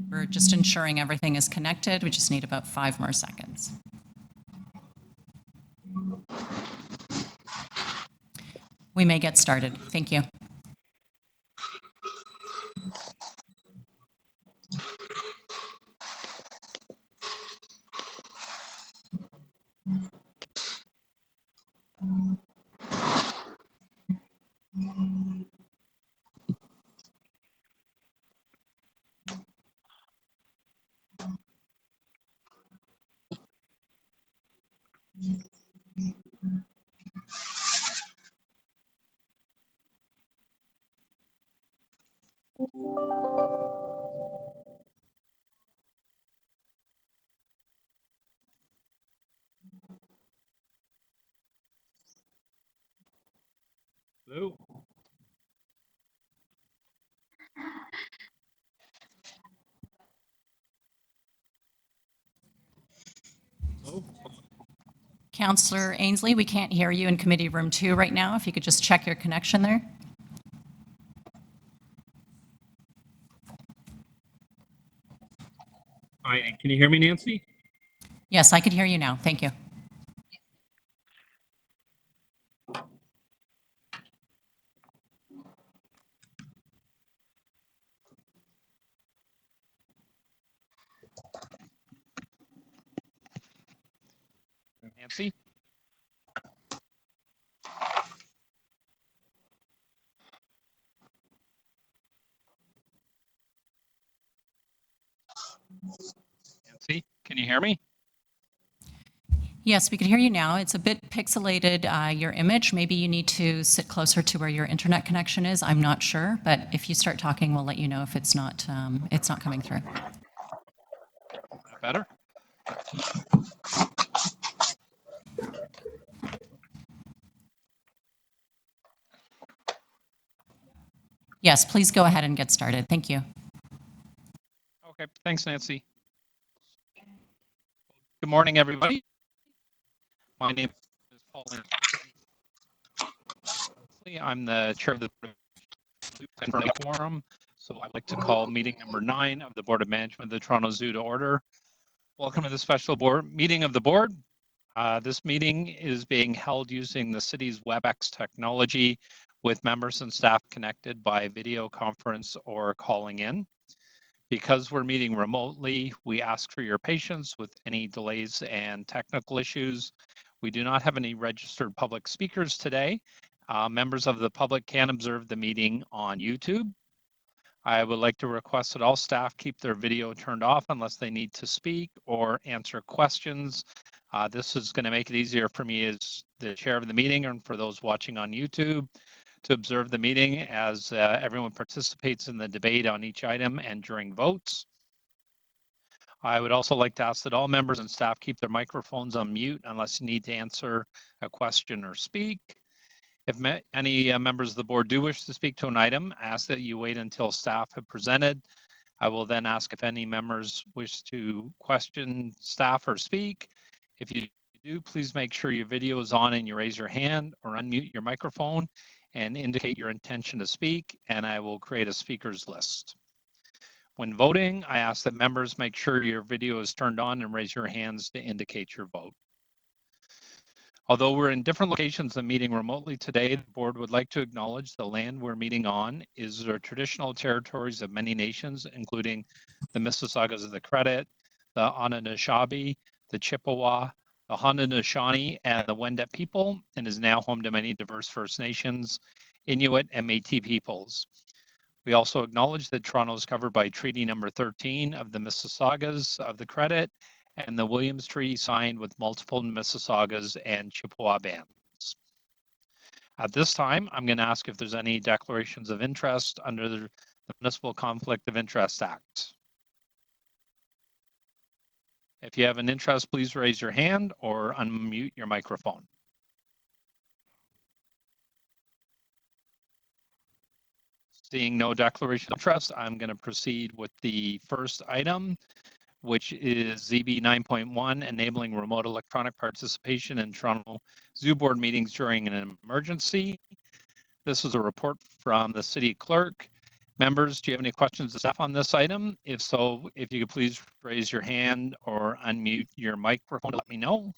We're just ensuring everything is connected. We just need about 5 more seconds. We may get started. Thank you. Hello. Hello. Councillor Ainsley, we can't hear you in committee room 2 right now. If you could just check your connection there. Hi, can you hear me, Nancy? Yes, I could hear you now. Thank you. Nancy? Nancy, can you hear me? Yes, we can hear you now. It's a bit pixelated, your image. Maybe you need to sit closer to where your internet connection is. I'm not sure, but if you start talking, we'll let you know if it's not coming through. Better? Yes, please go ahead and get started. Thank you. Okay, thanks, Nancy. Good morning, everybody. My name is Paul. I'm the chair of the forum, so I'd like to call meeting number 9 of the Board of Management of the Toronto Zoo to order. Welcome to the special board meeting of the board. This meeting is being held using the city's WebEx technology with members and staff connected by video conference or calling in. Because we're meeting remotely, we ask for your patience with any delays and technical issues. We do not have any registered public speakers today. Members of the public can observe the meeting on YouTube. I would like to request that all staff keep their video turned off unless they need to speak or answer questions. This is going to make it easier for me as the chair of the meeting and for those watching on YouTube to observe the meeting as everyone participates in the debate on each item and during votes. I would also like to ask that all members and staff keep their microphones on mute unless you need to answer a question or speak. If any members of the board do wish to speak to an item, ask that you wait until staff have presented. I will then ask if any members wish to question staff or speak. If you do, please make sure your video is on and you raise your hand or unmute your microphone and indicate your intention to speak, and I will create a speakers list. When voting, I ask that members make sure your video is turned on and raise your hands to indicate your vote. Although we're in different locations and meeting remotely today, the board would like to acknowledge the land we're meeting on is the traditional territories of many nations, including the Mississaugas of the Credit, the Anishinaabe, the Chippewa, the Haudenosaunee, and the Wendat people, and is now home to many diverse First Nations, Inuit, and Métis peoples. We also acknowledge that Toronto is covered by Treaty Number 13 of the Mississaugas of the Credit and the Williams Treaty signed with multiple Mississaugas and Chippewa bands. At this time, I'm going to ask if there's any declarations of interest under the Municipal Conflict of Interest Act. If you have an interest, please raise your hand or unmute your microphone. Seeing no declaration of interest, I'm going to proceed with the first item, which is ZB 9.1, enabling remote electronic participation in Toronto Zoo Board meetings during an emergency. This is a report from the city clerk. Members, do you have any questions to staff on this item? If so, if you could please raise your hand or unmute your microphone to let me know.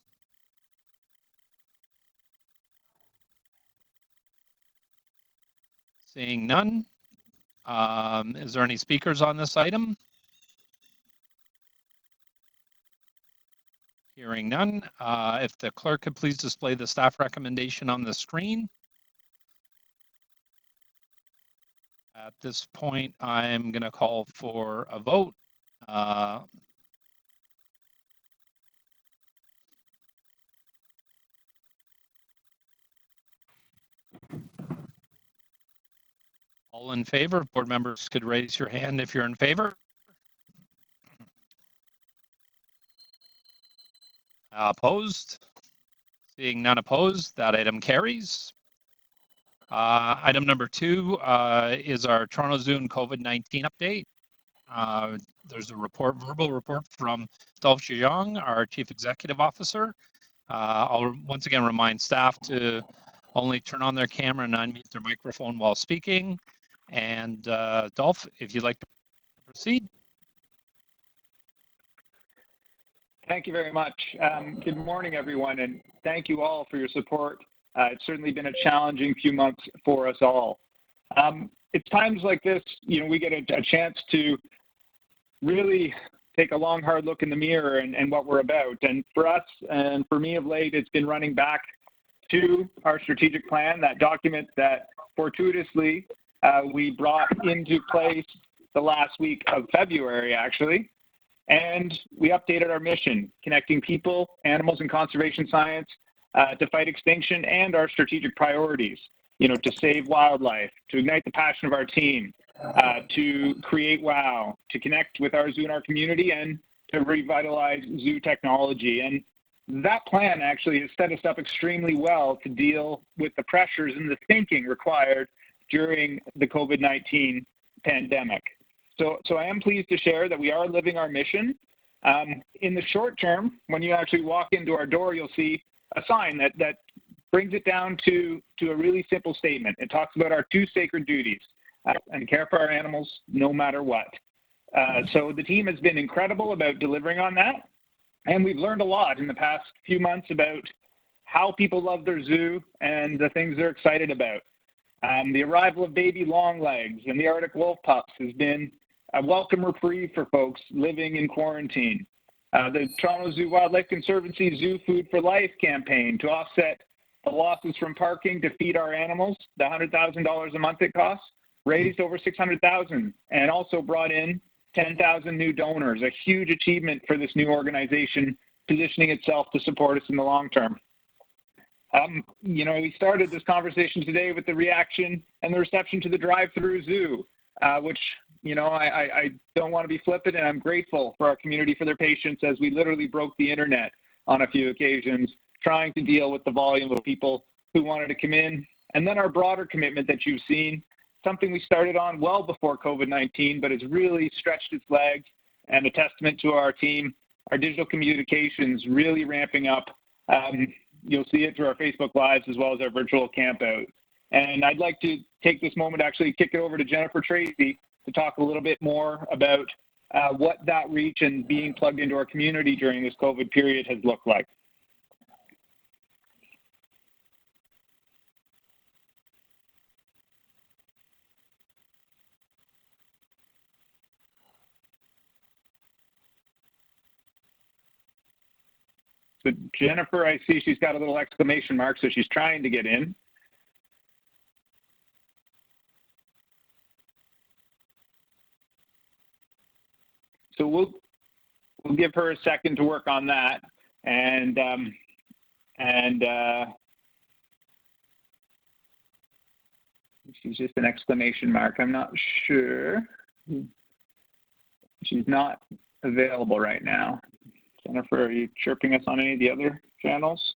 Seeing none. Is there any speakers on this item? Hearing none. If the clerk could please display the staff recommendation on the screen. At this point, I'm going to call for a vote. All in favor? Board members could raise your hand if you're in favor. Opposed? Seeing none opposed, that item carries. Item number 2 is our Toronto Zoo COVID-19 update. There's a verbal report from Dolph Zhejiang, our Chief Executive Officer. I'll once again remind staff to only turn on their camera and unmute their microphone while speaking. And Dolph, if you'd like to proceed. Thank you very much. Good morning, everyone, and thank you all for your support. It's certainly been a challenging few months for us all. It's times like this, we get a chance to really take a long, hard look in the mirror and what we're about. And for us, and for me of late, it's been running back to our strategic plan, that document that fortuitously we brought into place the last week of February, actually. And we updated our mission, connecting people, animals, and conservation science to fight extinction, and our strategic priorities, to save wildlife, to ignite the passion of our team, to create wow, to connect with our zoo and our community, and to revitalize zoo technology. And that plan actually has set us up extremely well to deal with the pressures and the thinking required during the COVID-19 pandemic. So I am pleased to share that we are living our mission. In the short term, when you actually walk into our door, you'll see a sign that brings it down to a really simple statement. It talks about our 2 sacred duties and care for our animals no matter what. So the team has been incredible about delivering on that. And we've learned a lot in the past few months about how people love their zoo and the things they're excited about. The arrival of baby longlegs and the Arctic wolf pups has been a welcome reprieve for folks living in quarantine. The Toronto Zoo Wildlife Conservancy Zoo Food for Life campaign to offset the losses from parking to feed our animals, the $100,000 a month it costs, raised over $600,000 and also brought in 10,000 new donors, a huge achievement for this new organization, positioning itself to support us in the long term. We started this conversation today with the reaction and the reception to the drive-through zoo, which, I don't want to be flippant, and I'm grateful for our community for their patience as we literally broke the internet on a few occasions, trying to deal with the volume of people who wanted to come in. And then our broader commitment that you've seen, something we started on well before COVID-19, but has really stretched its legs, and a testament to our team, our digital communications really ramping up. You'll see it through our Facebook Lives as well as our virtual campout. And I'd like to take this moment to actually kick it over to Jennifer Tracy to talk a little bit more about what that reach and being plugged into our community during this COVID period has looked like. So Jennifer, I see she's got a little exclamation mark, so she's trying to get in. So we'll give her a second to work on that, and she's just an exclamation mark. I'm not sure. She's not available right now. Jennifer, are you chirping us on any of the other channels?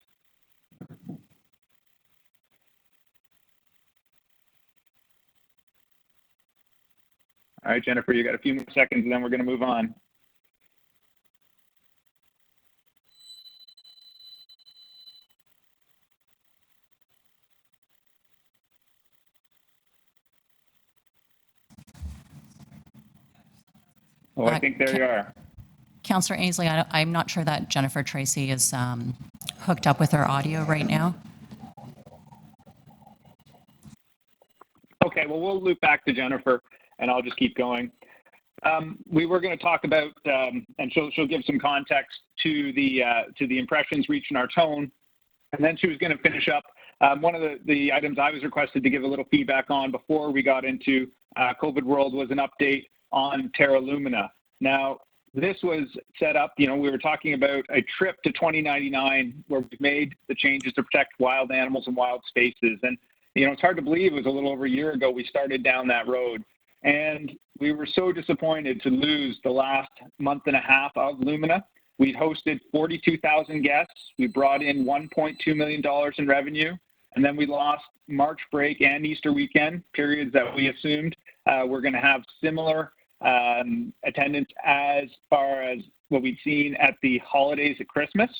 All right, Jennifer, you got a few more seconds and then we're going to move on. Oh, I think there you are. Councillor Ainsley, I'm not sure that Jennifer Tracy is hooked up with her audio right now. Okay, well, we'll loop back to Jennifer, and I'll just keep going. We were going to talk about, and she'll give some context to the impressions, reach, and our tone, and then she was going to finish up. One of the items I was requested to give a little feedback on before we got into COVID world was an update on Terra Lumina. Now, this was set up, we were talking about a trip to 2099 where we've made the changes to protect wild animals and wild spaces. And, it's hard to believe it was a little over a year ago we started down that road. And we were so disappointed to lose the last month and a half of Lumina. We hosted 42,000 guests. We brought in $1.2 million in revenue. And then we lost March break and Easter weekend, periods that we assumed were going to have similar attendance as far as what we'd seen at the holidays at Christmas.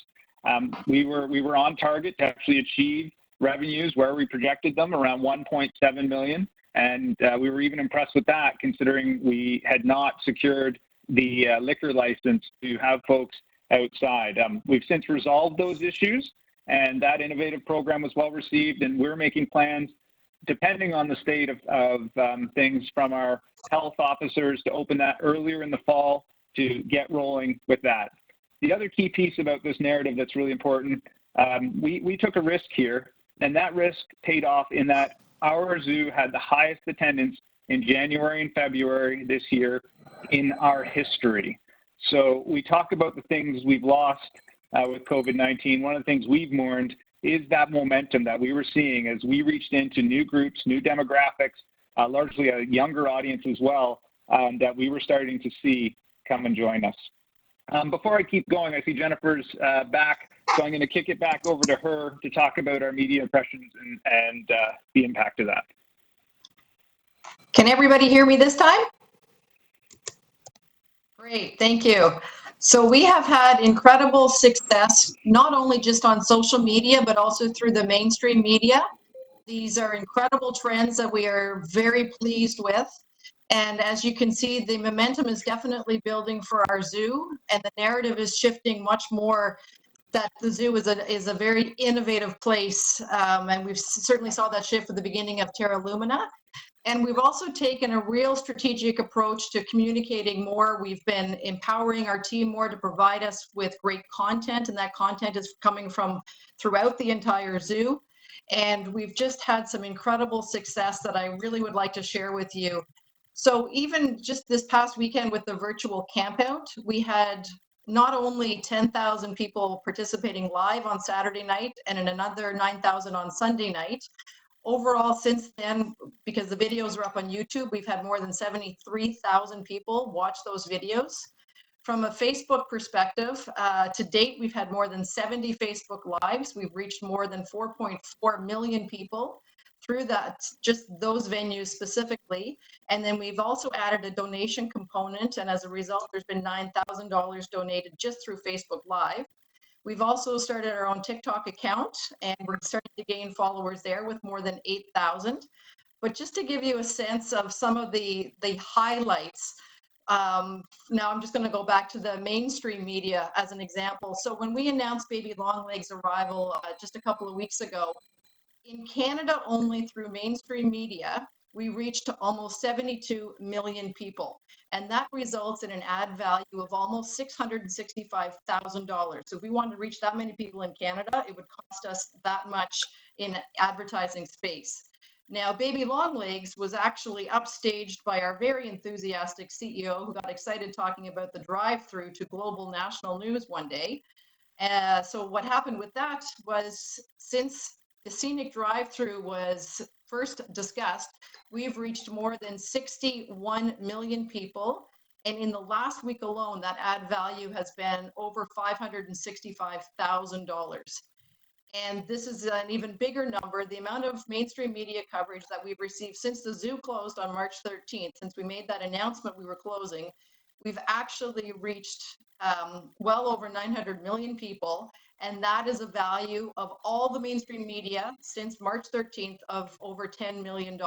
We were on target to actually achieve revenues where we projected them, around 1.7 million. And we were even impressed with that, considering we had not secured the liquor license to have folks outside. We've since resolved those issues, and that innovative program was well received, and we're making plans, depending on the state of things, from our health officers to open that earlier in the fall to get rolling with that. The other key piece about this narrative that's really important, we took a risk here, and that risk paid off in that our zoo had the highest attendance in January and February this year in our history. So we talk about the things we've lost with COVID-19. One of the things we've mourned is that momentum that we were seeing as we reached into new groups, new demographics, largely a younger audience as well, that we were starting to see come and join us. Before I keep going, I see Jennifer's back, so I'm going to kick it back over to her to talk about our media impressions and the impact of that. Can everybody hear me this time? Great, thank you. So we have had incredible success, not only just on social media, but also through the mainstream media. These are incredible trends that we are very pleased with. And as you can see, the momentum is definitely building for our zoo, and the narrative is shifting much more that the zoo is a very innovative place. And we've certainly saw that shift at the beginning of Terra Lumina. And we've also taken a real strategic approach to communicating more. We've been empowering our team more to provide us with great content, and that content is coming from throughout the entire zoo. And we've just had some incredible success that I really would like to share with you. So even just this past weekend with the virtual campout, we had not only 10,000 people participating live on Saturday night and another 9,000 on Sunday night. Overall, since then, because the videos are up on YouTube, we've had more than 73,000 people watch those videos. From a Facebook perspective, to date, we've had more than 70 Facebook Lives. We've reached more than 4.4 million people through that, just those venues specifically. And then we've also added a donation component. And as a result, there's been $9,000 donated just through Facebook Live. We've also started our own TikTok account, and we're starting to gain followers there with more than 8,000. But just to give you a sense of some of the highlights, now I'm just going to go back to the mainstream media as an example. So when we announced Baby Longlegs' arrival just a couple of weeks ago, in Canada only through mainstream media, we reached almost 72 million people. And that results in an ad value of almost $665,000. So if we wanted to reach that many people in Canada, it would cost us that much in advertising space. Now, Baby Longlegs was actually upstaged by our very enthusiastic CEO who got excited talking about the drive-through to global national news one day. So what happened with that was, since the scenic drive-through was first discussed, we've reached more than 61 million people. And in the last week alone, that ad value has been over $565,000. And this is an even bigger number. The amount of mainstream media coverage that we've received since the zoo closed on March 13th, since we made that announcement we were closing, we've actually reached well over 900 million people. And that is a value of all the mainstream media since March 13th of over $10 million.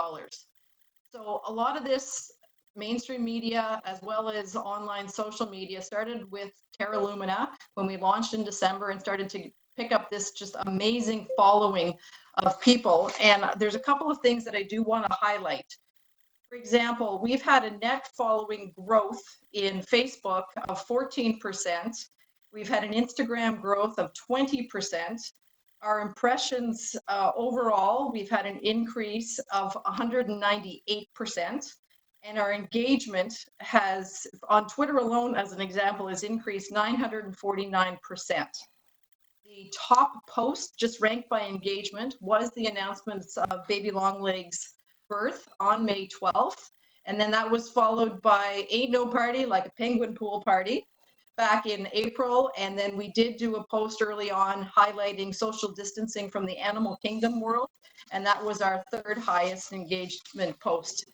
So a lot of this mainstream media as well as online social media. Started with Terra Lumina when we launched in December and started to pick up this just amazing following of people. And there's a couple of things that I do want to highlight. For example, we've had a net following growth in Facebook of 14%. We've had an Instagram growth of 20%. Our impressions overall, we've had an increase of 198%. And our engagement has, on Twitter alone, as an example, has increased 949%. The top post, just ranked by engagement, was the announcements of baby Longleg's birth on May 12th. And then that was followed by Ain't No Party Like a Penguin Pool Party back in April. And then we did do a post early on highlighting social distancing from the animal kingdom world. And that was our third highest engagement post.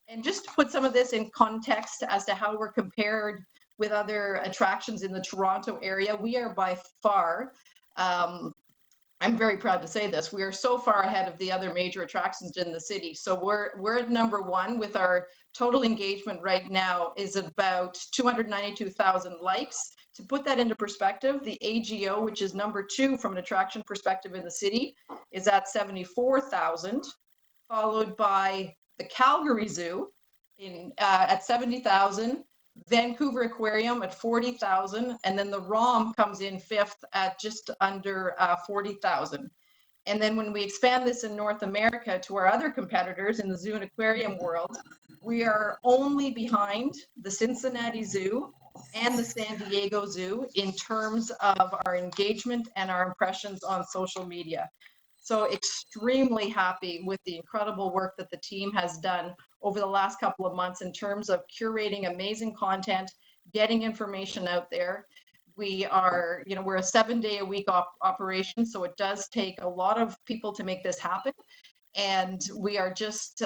And just to put some of this in context as to how we're compared with other attractions in the Toronto area, we are by far, I'm very proud to say this, we are so far ahead of the other major attractions in the city. So we're at number one with our total engagement right now is about 292,000 likes. To put that into perspective, the AGO, which is number two from an attraction perspective in the city, is at 74,000, followed by the Calgary Zoo at 70,000, Vancouver Aquarium at 40,000, and then the ROM comes in fifth at just under 40,000. And then when we expand this in North America to our other competitors in the zoo and aquarium world, we are only behind the Cincinnati Zoo and the San Diego Zoo in terms of our engagement and our impressions on social media. So extremely happy with the incredible work that the team has done over the last couple of months in terms of curating amazing content, getting information out there. We are, we're a 7-day-a-week operation, so it does take a lot of people to make this happen. And we are just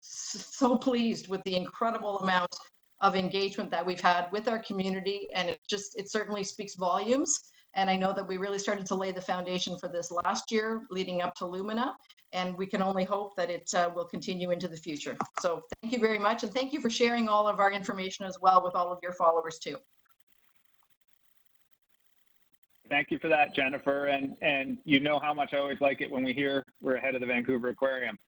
so pleased with the incredible amount of engagement that we've had with our community. And it certainly speaks volumes. And I know that we really started to lay the foundation for this last year leading up to Lumina, and we can only hope that it will continue into the future. So thank you very much, and thank you for sharing all of our information as well with all of your followers too. Thank you for that, Jennifer. And you know how much I always like it when we hear we're ahead of the Vancouver Aquarium.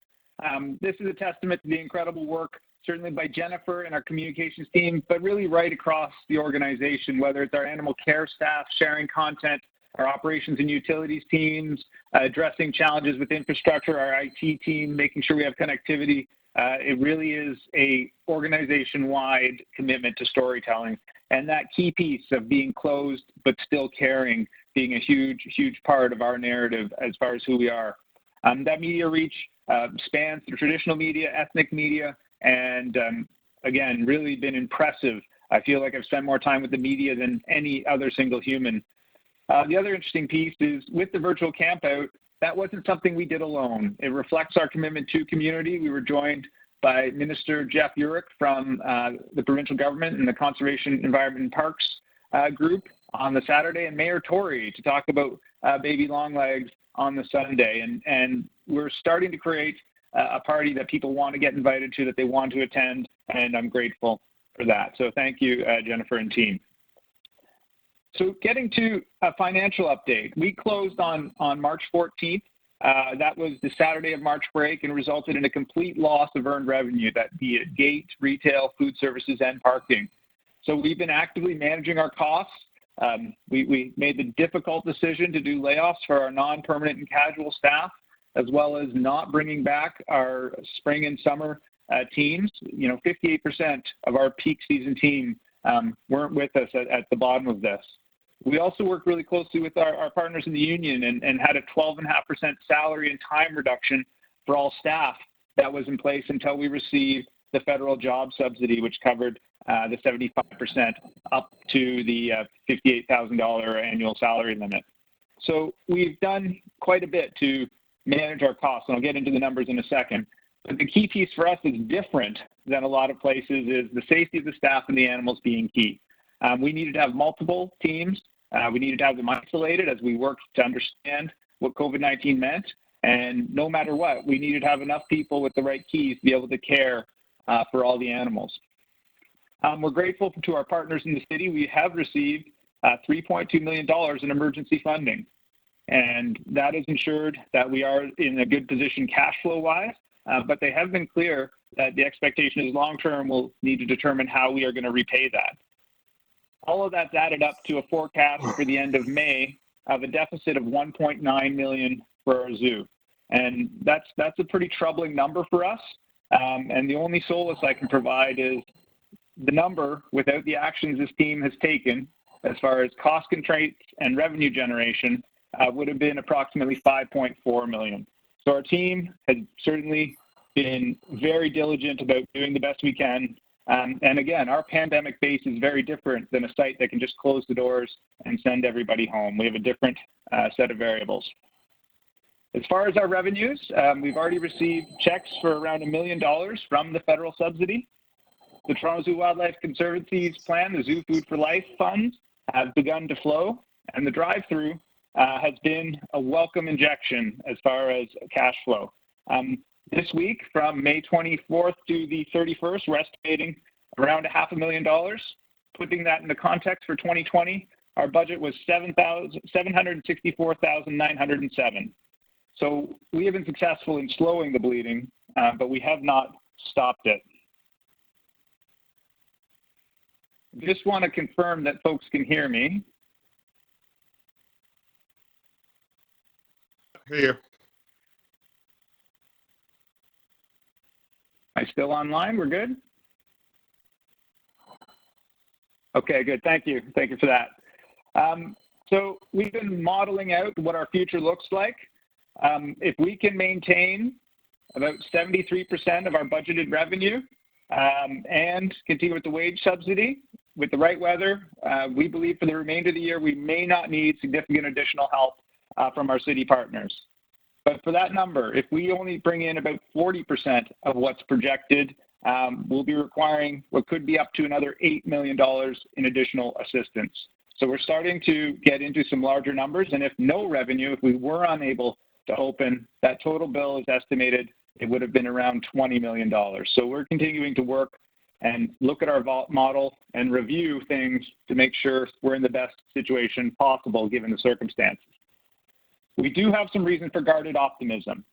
This is a testament to the incredible work, certainly by Jennifer and our communications team, but really right across the organization, whether it's our animal care staff sharing content, our operations and utilities teams, addressing challenges with infrastructure, our IT team, making sure we have connectivity. It really is a organization-wide commitment to storytelling. And that key piece of being closed but still caring, being a huge, huge part of our narrative as far as who we are. That media reach spans the traditional media, ethnic media, and again, really been impressive. I feel like I've spent more time with the media than any other single human. The other interesting piece is with the virtual campout, that wasn't something we did alone. It reflects our commitment to community. We were joined by Minister Jeff Urich from the provincial government and the Conservation, Environment and Parks group on the Saturday, and Mayor Tory to talk about baby Longlegs on the Sunday. And we're starting to create a party that people want to get invited to, that they want to attend, and I'm grateful for that. So thank you, Jennifer and team. So getting to a financial update, we closed on March 14th. That was the Saturday of March break and resulted in a complete loss of earned revenue, that be it gate, retail, food services, and parking. So we've been actively managing our costs. We made the difficult decision to do layoffs for our non-permanent and casual staff, as well as not bringing back our spring and summer teams. 58% of our peak season team weren't with us at the bottom of this. We also worked really closely with our partners in the union and had a 12.5% salary and time reduction for all staff that was in place until we received the federal job subsidy, which covered the 75% up to the $58,000 annual salary limit. So we've done quite a bit to manage our costs, and I'll get into the numbers in a second. But the key piece for us is different than a lot of places is the safety of the staff and the animals being key. We needed to have multiple teams. We needed to have them isolated as we worked to understand what COVID-19 meant. And no matter what, we needed to have enough people with the right keys to be able to care for all the animals. We're grateful to our partners in the city. We have received $3.2 million in emergency funding, and that has ensured that we are in a good position cash flow wise, but they have been clear that the expectation is long term we'll need to determine how we are going to repay that. All of that's added up to a forecast for the end of May of a deficit of 1.9 million for our zoo. And that's a pretty troubling number for us. And the only solace I can provide is the number without the actions this team has taken as far as cost constraints and revenue generation would have been approximately 5.4 million. So our team has certainly been very diligent about doing the best we can. And again, our pandemic base is very different than a site that can just close the doors and send everybody home. We have a different set of variables. As far as our revenues, we've already received checks for around $1 million from the federal subsidy. The Toronto Zoo Wildlife Conservancy's plan, the Zoo Food for Life funds, have begun to flow, and the drive-through has been a welcome injection as far as cash flow. This week, from May 24th to the 31st, we're estimating around $500,000. Putting that into context for 2020, our budget was $764,907. So we have been successful in slowing the bleeding, but we have not stopped it. Just want to confirm that folks can hear me. Here. Am I still online? We're good? Okay, good. Thank you. Thank you for that. So we've been modeling out what our future looks like. If we can maintain about 73% of our budgeted revenue and continue with the wage subsidy, with the right weather, we believe for the remainder of the year, we may not need significant additional help from our city partners. But for that number, if we only bring in about 40% of what's projected, we'll be requiring what could be up to another $8 million in additional assistance. So we're starting to get into some larger numbers, and if no revenue, if we were unable to open, that total bill is estimated, it would have been around $20 million. So we're continuing to work and look at our model and review things to make sure we're in the best situation possible given the circumstances. We do have some reason for guarded optimism.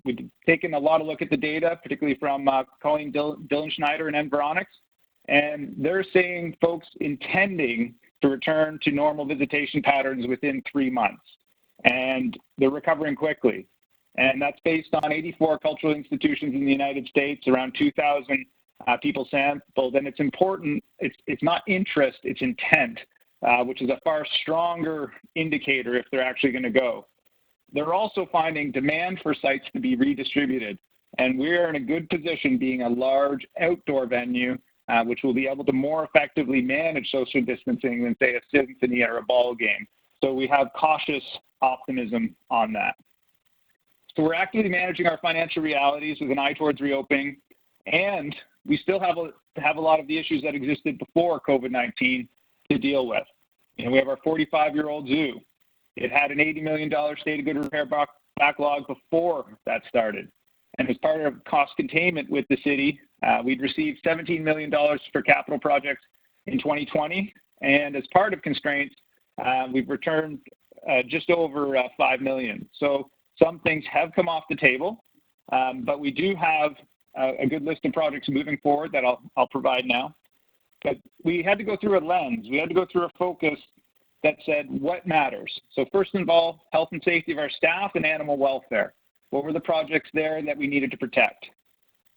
We've taken a lot of look at the data, particularly from Colleen Dillon Schneider and Environics, and they're saying folks intending to return to normal visitation patterns within 3 months, and they're recovering quickly. And that's based on 84 cultural institutions in the United States, around 2,000 people sampled. And it's important, it's not interest, it's intent, which is a far stronger indicator if they're actually going to go. They're also finding demand for sites to be redistributed. And we're in a good position being a large outdoor venue, which will be able to more effectively manage social distancing than, say, a symphony or a ball game. So we have cautious optimism on that. So we're actively managing our financial realities with an eye towards reopening, and we still have a lot of the issues that existed before COVID-19 to deal with. You know, we have our 45-year-old zoo. It had an $80 million state of good repair backlog before that started. And as part of cost containment with the city, we'd received $17 million for capital projects in 2020. And as part of constraints, we've returned just over $5 million. So some things have come off the table, but we do have a good list of projects moving forward that I'll provide now. But we had to go through a lens. We had to go through a focus that said what matters. So first of all, health and safety of our staff and animal welfare. What were the projects there that we needed to protect?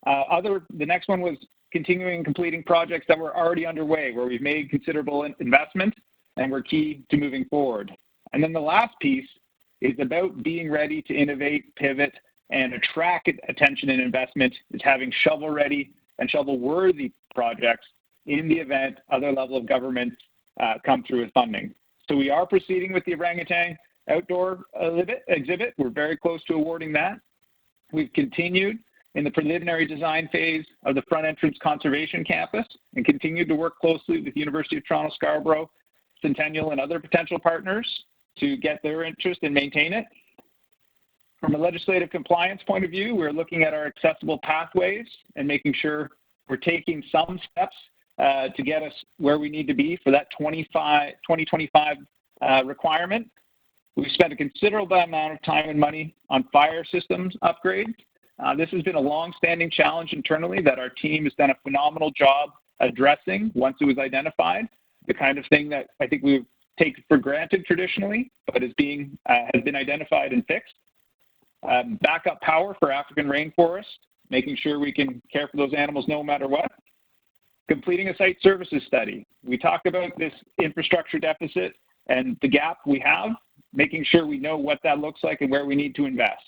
The next one was continuing completing projects that were already underway, where we've made considerable investment and were key to moving forward. And then the last piece is about being ready to innovate, pivot, and attract attention and investment, is having shovel-ready and shovel-worthy projects in the event other level of government come through with funding. So we are proceeding with the orangutan outdoor exhibit. We're very close to awarding that. We've continued in the preliminary design phase of the front entrance conservation campus and continued to work closely with University of Toronto Scarborough, Centennial, and other potential partners to get their interest and maintain it. From a legislative compliance point of view, we're looking at our accessible pathways and making sure we're taking some steps to get us where we need to be for that 2025 requirement. We've spent a considerable amount of time and money on fire systems upgrades. This has been a long-standing challenge internally that our team has done a phenomenal job addressing once it was identified, the kind of thing that I think we've taken for granted traditionally, but has been identified and fixed. Backup power for African rainforest, making sure we can care for those animals no matter what. Completing a site services study. We talk about this infrastructure deficit and the gap we have, making sure we know what that looks like and where we need to invest.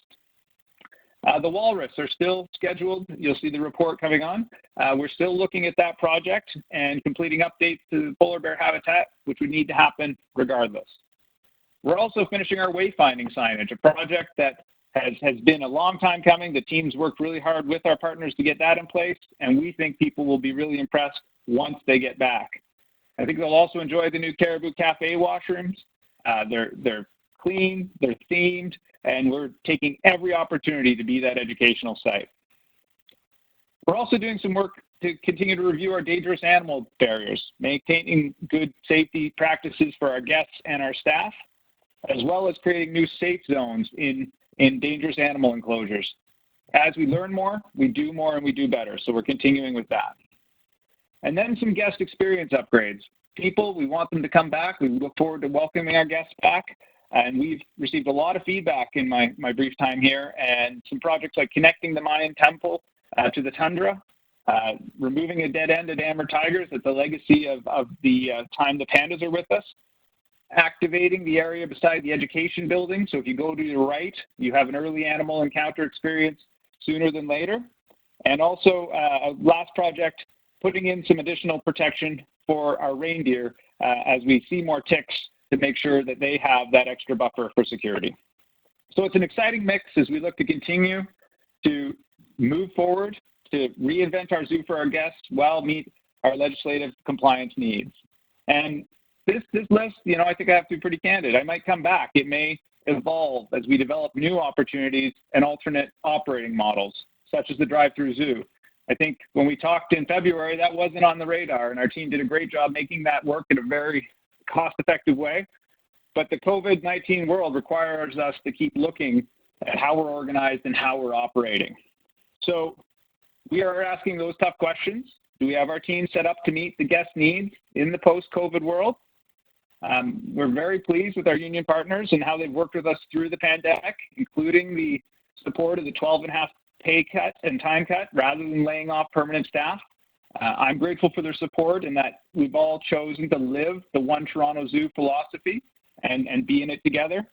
The Walrus are still scheduled. You'll see the report coming on. We're still looking at that project and completing updates to the polar bear habitat, which would need to happen regardless. We're also finishing our wayfinding signage, a project that has been a long time coming. The team's worked really hard with our partners to get that in place, and we think people will be really impressed once they get back. I think they'll also enjoy the new Caribou Cafe washrooms. They're clean, they're themed, and we're taking every opportunity to be that educational site. We're also doing some work to continue to review our dangerous animal barriers, maintaining good safety practices for our guests and our staff, as well as creating new safe zones in dangerous animal enclosures. As we learn more, we do more, and we do better. So we're continuing with that. And then some guest experience upgrades. People, we want them to come back. We look forward to welcoming our guests back. And we've received a lot of feedback in my brief time here, and some projects like connecting the Mayan temple to the tundra, removing a dead end at Amber Tigers. That's a legacy of the time the pandas are with us. Activating the area beside the education building. So if you go to your right, you have an early animal encounter experience sooner than later. And also a last project, putting in some additional protection for our reindeer as we see more ticks, to make sure that they have that extra buffer for security. So it's an exciting mix as we look to continue to move forward, to reinvent our zoo for our guests while meet our legislative compliance needs. And this list, I think I have to be pretty candid. I might come back. It may evolve as we develop new opportunities and alternate operating models, such as the drive-through zoo. I think when we talked in February, that wasn't on the radar, and our team did a great job making that work in a very cost-effective way. But the COVID-19 world requires us to keep looking at how we're organized and how we're operating. So we are asking those tough questions. Do we have our team set up to meet the guest needs in the post-COVID world? We're very pleased with our union partners and how they've worked with us through the pandemic, including the support of the 12.5 pay cut and time cut rather than laying off permanent staff. I'm grateful for their support and that we've all chosen to live the One Toronto Zoo philosophy and be in it together.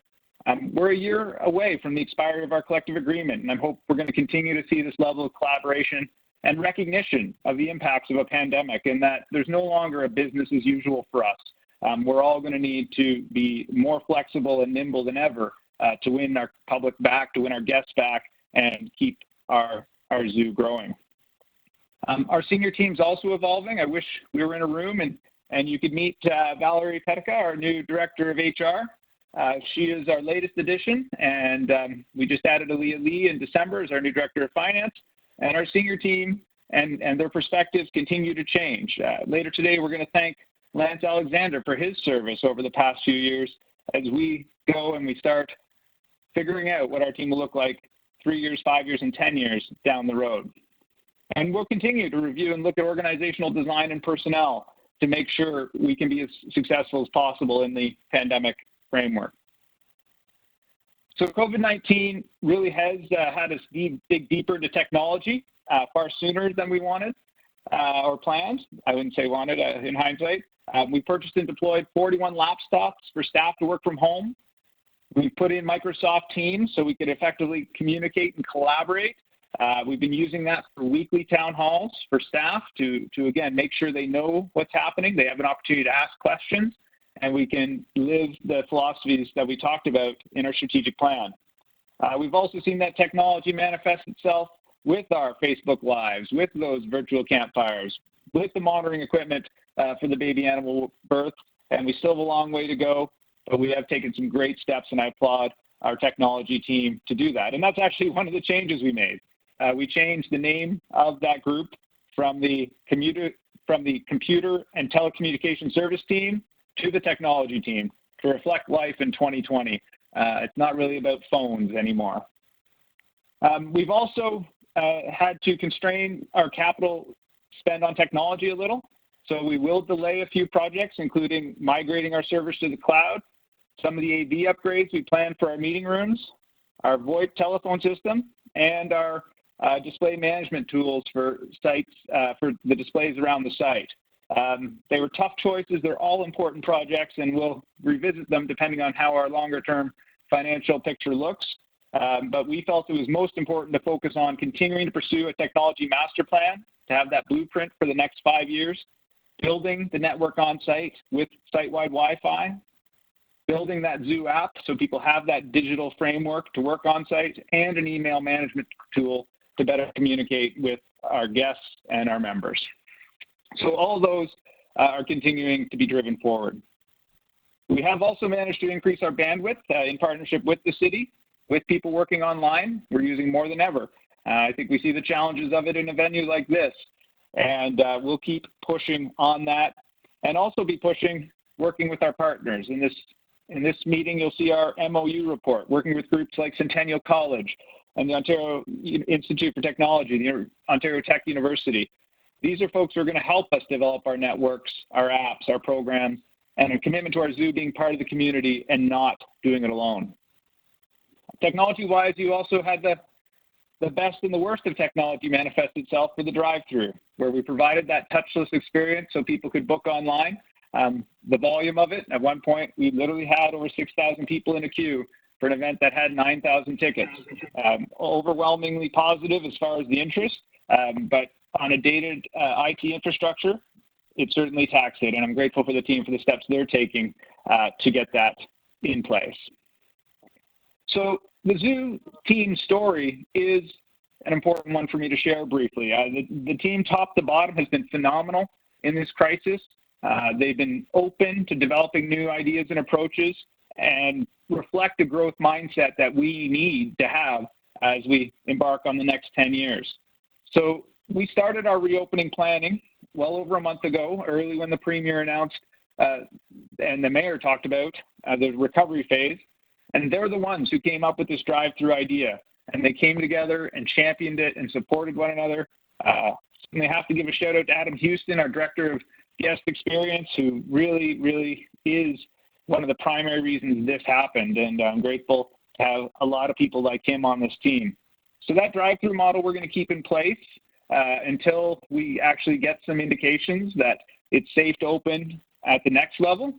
We're a year away from the expiry of our collective agreement, and I hope we're going to continue to see this level of collaboration and recognition of the impacts of a pandemic, and that there's no longer a business as usual for us. We're all going to need to be more flexible and nimble than ever to win our public back, to win our guests back, and keep our zoo growing. Our senior team's also evolving. I wish we were in a room and you could meet Valerie Petica, our new director of HR. She is our latest addition, and we just added Aaliyah Lee in December as our new director of finance. And our senior team and their perspectives continue to change. Later today, we're going to thank Lance Alexander for his service over the past few years as we go and we start figuring out what our team will look like 3 years, 5 years, and 10 years down the road. And we'll continue to review and look at organizational design and personnel to make sure we can be as successful as possible in the pandemic framework. So COVID-19 really has had us dig deeper into technology far sooner than we wanted or planned. I wouldn't say wanted in hindsight. We purchased and deployed 41 laptops for staff to work from home. We put in Microsoft Teams so we could effectively communicate and collaborate. We've been using that for weekly town halls for staff to again, make sure they know what's happening. They have an opportunity to ask questions, and we can live the philosophies that we talked about in our strategic plan. We've also seen that technology manifest itself with our Facebook Lives, with those virtual campfires, with the monitoring equipment for the baby animal birth, and we still have a long way to go, but we have taken some great steps, and I applaud our technology team to do that. And that's actually one of the changes we made. We changed the name of that group from the from the computer and telecommunication service team to the technology team to reflect life in 2020. It's not really about phones anymore. We've also had to constrain our capital spend on technology a little. So we will delay a few projects, including migrating our servers to the cloud, some of the AV upgrades we planned for our meeting rooms, our VoIP telephone system, and our display management tools for sites, for the displays around the site. They were tough choices. They're all important projects, and we'll revisit them depending on how our longer-term financial picture looks. But we felt it was most important to focus on continuing to pursue a technology master plan, to have that blueprint for the next 5 years, building the network on site with site-wide Wi-Fi, building that Zoo app so people have that digital framework to work on site, and an email management tool to better communicate with our guests and our members. So all those are continuing to be driven forward. We have also managed to increase our bandwidth in partnership with the city. With people working online, we're using more than ever. I think we see the challenges of it in a venue like this, and we'll keep pushing on that, and also be pushing, working with our partners. In this meeting, you'll see our MOU report, working with groups like Centennial College and the Ontario Institute for Technology, the Ontario Tech University. These are folks who are going to help us develop our networks, our apps, our programs, and a commitment to our zoo being part of the community and not doing it alone. Technology-wise, you also had the best and the worst of technology manifest itself for the drive-through, where we provided that touchless experience so people could book online. The volume of it, at one point, we literally had over 6,000 people in a queue for an event that had 9,000 tickets. Overwhelmingly positive as far as the interest, but on a dated IT infrastructure, it certainly taxed it, and I'm grateful for the team for the steps they're taking to get that in place. So the Zoo team story is an important one for me to share briefly. The team top to bottom has been phenomenal in this crisis. They've been open to developing new ideas and approaches and reflect a growth mindset that we need to have as we embark on the next 10 years. So we started our reopening planning well over a month ago, early when the Premier announced and the Mayor talked about the recovery phase. And they're the ones who came up with this drive-through idea. And they came together and championed it and supported one another. And they have to give a shout out to Adam Houston, our Director of Guest Experience, who really is one of the primary reasons this happened. And I'm grateful to have a lot of people like him on this team. So that drive-through model we're going to keep in place until we actually get some indications that it's safe to open at the next level.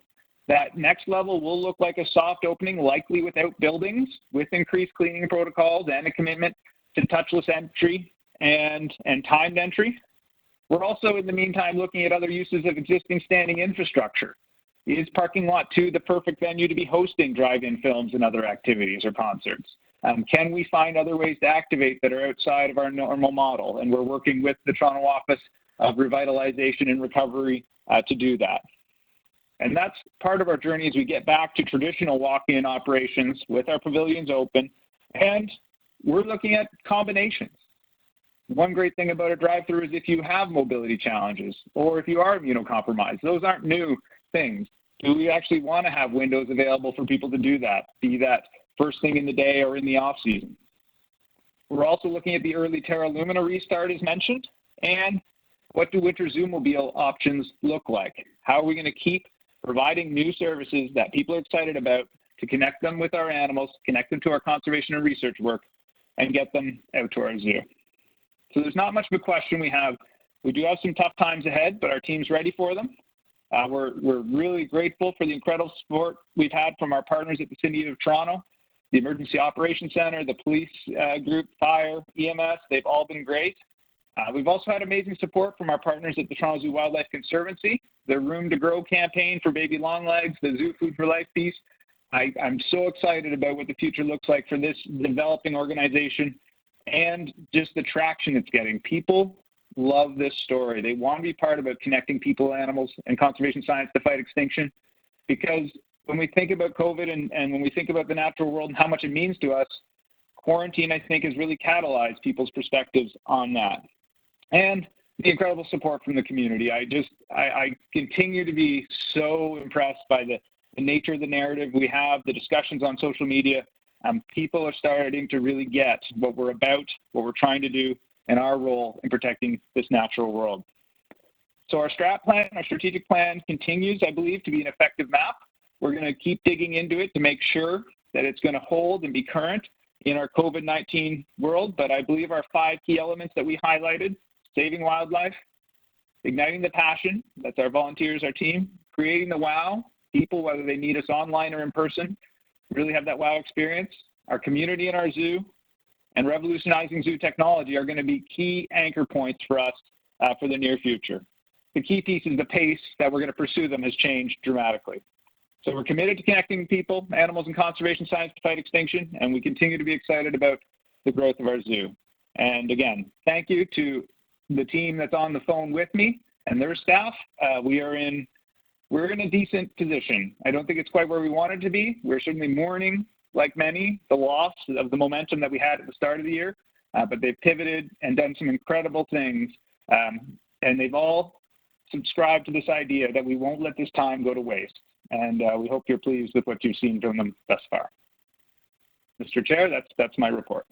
That next level will look like a soft opening, likely without buildings, with increased cleaning protocols and a commitment to touchless entry and timed entry. We're also, in the meantime, looking at other uses of existing standing infrastructure. Is Parking Lot 2 the perfect venue to be hosting drive-in films and other activities or concerts? Can we find other ways to activate that are outside of our normal model? And we're working with the Toronto Office of Revitalization and Recovery to do that. And that's part of our journey as we get back to traditional walk-in operations with our pavilions open. And we're looking at combinations. One great thing about a drive-through is if you have mobility challenges or if you are immunocompromised, those aren't new things. Do we actually want to have windows available for people to do that, be that first thing in the day or in the off-season? We're also looking at the early Terra Lumina restart as mentioned. And what do winter Zoomobile options look like? How are we going to keep providing new services that people are excited about to connect them with our animals, connect them to our conservation and research work, and get them out to our zoo? So there's not much of a question we have. We do have some tough times ahead, but our team's ready for them. We're really grateful for the incredible support we've had from our partners at the City of Toronto, the Emergency Operations Center, the police group, fire, EMS. They've all been great. We've also had amazing support from our partners at the Toronto Zoo Wildlife Conservancy, the Room to Grow campaign for baby longlegs, the Zoo Food for Life piece. I'm so excited about what the future looks like for this developing organization and just the traction it's getting. People love this story. They want to be part of it, connecting people, animals, and conservation science to fight extinction. Because when we think about COVID and when we think about the natural world and how much it means to us, quarantine, I think, has really catalyzed people's perspectives on that. And the incredible support from the community. I continue to be so impressed by the nature of the narrative we have, the discussions on social media. People are starting to really get what we're about, what we're trying to do, and our role in protecting this natural world. So our strat plan, our strategic plan continues, I believe, to be an effective map. We're going to keep digging into it to make sure that it's going to hold and be current in our COVID-19 world. But I believe our 5 key elements that we highlighted: saving wildlife, igniting the passion, that's our volunteers, our team, creating the wow, people, whether they meet us online or in person, really have that wow experience, our community in our zoo, and revolutionizing zoo technology are going to be key anchor points for us for the near future. The key piece is the pace that we're going to pursue them has changed dramatically. So we're committed to connecting people, animals, and conservation science to fight extinction, and we continue to be excited about the growth of our zoo. And again, thank you to the team that's on the phone with me and their staff. We're in a decent position. I don't think it's quite where we wanted to be. We're certainly mourning, like many, the loss of the momentum that we had at the start of the year, but they've pivoted and done some incredible things, and they've all subscribed to this idea that we won't let this time go to waste. And we hope you're pleased with what you've seen from them thus far. Mr. Chair, that's my report.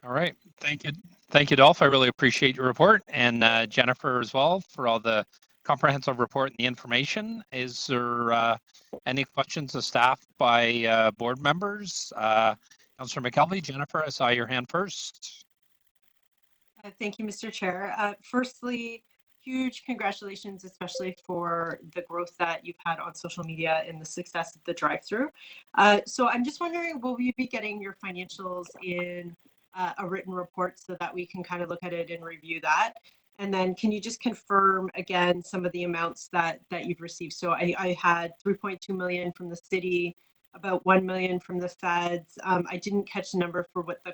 All right. Thank you. Thank you, Dolph. I really appreciate your report, and Jennifer as well, for all the comprehensive report and the information. Is there any questions of staff by board members? Councillor McKelvey, Jennifer, I saw your hand first. Thank you, Mr. Chair. Firstly, huge congratulations, especially for the growth that you've had on social media and the success of the drive-through. So I'm just wondering, will we be getting your financials in a written report so that we can kind of look at it and review that? And then can you just confirm again some of the amounts that you've received? So I had 3.2 million from the city, about 1 million from the feds. I didn't catch the number for what the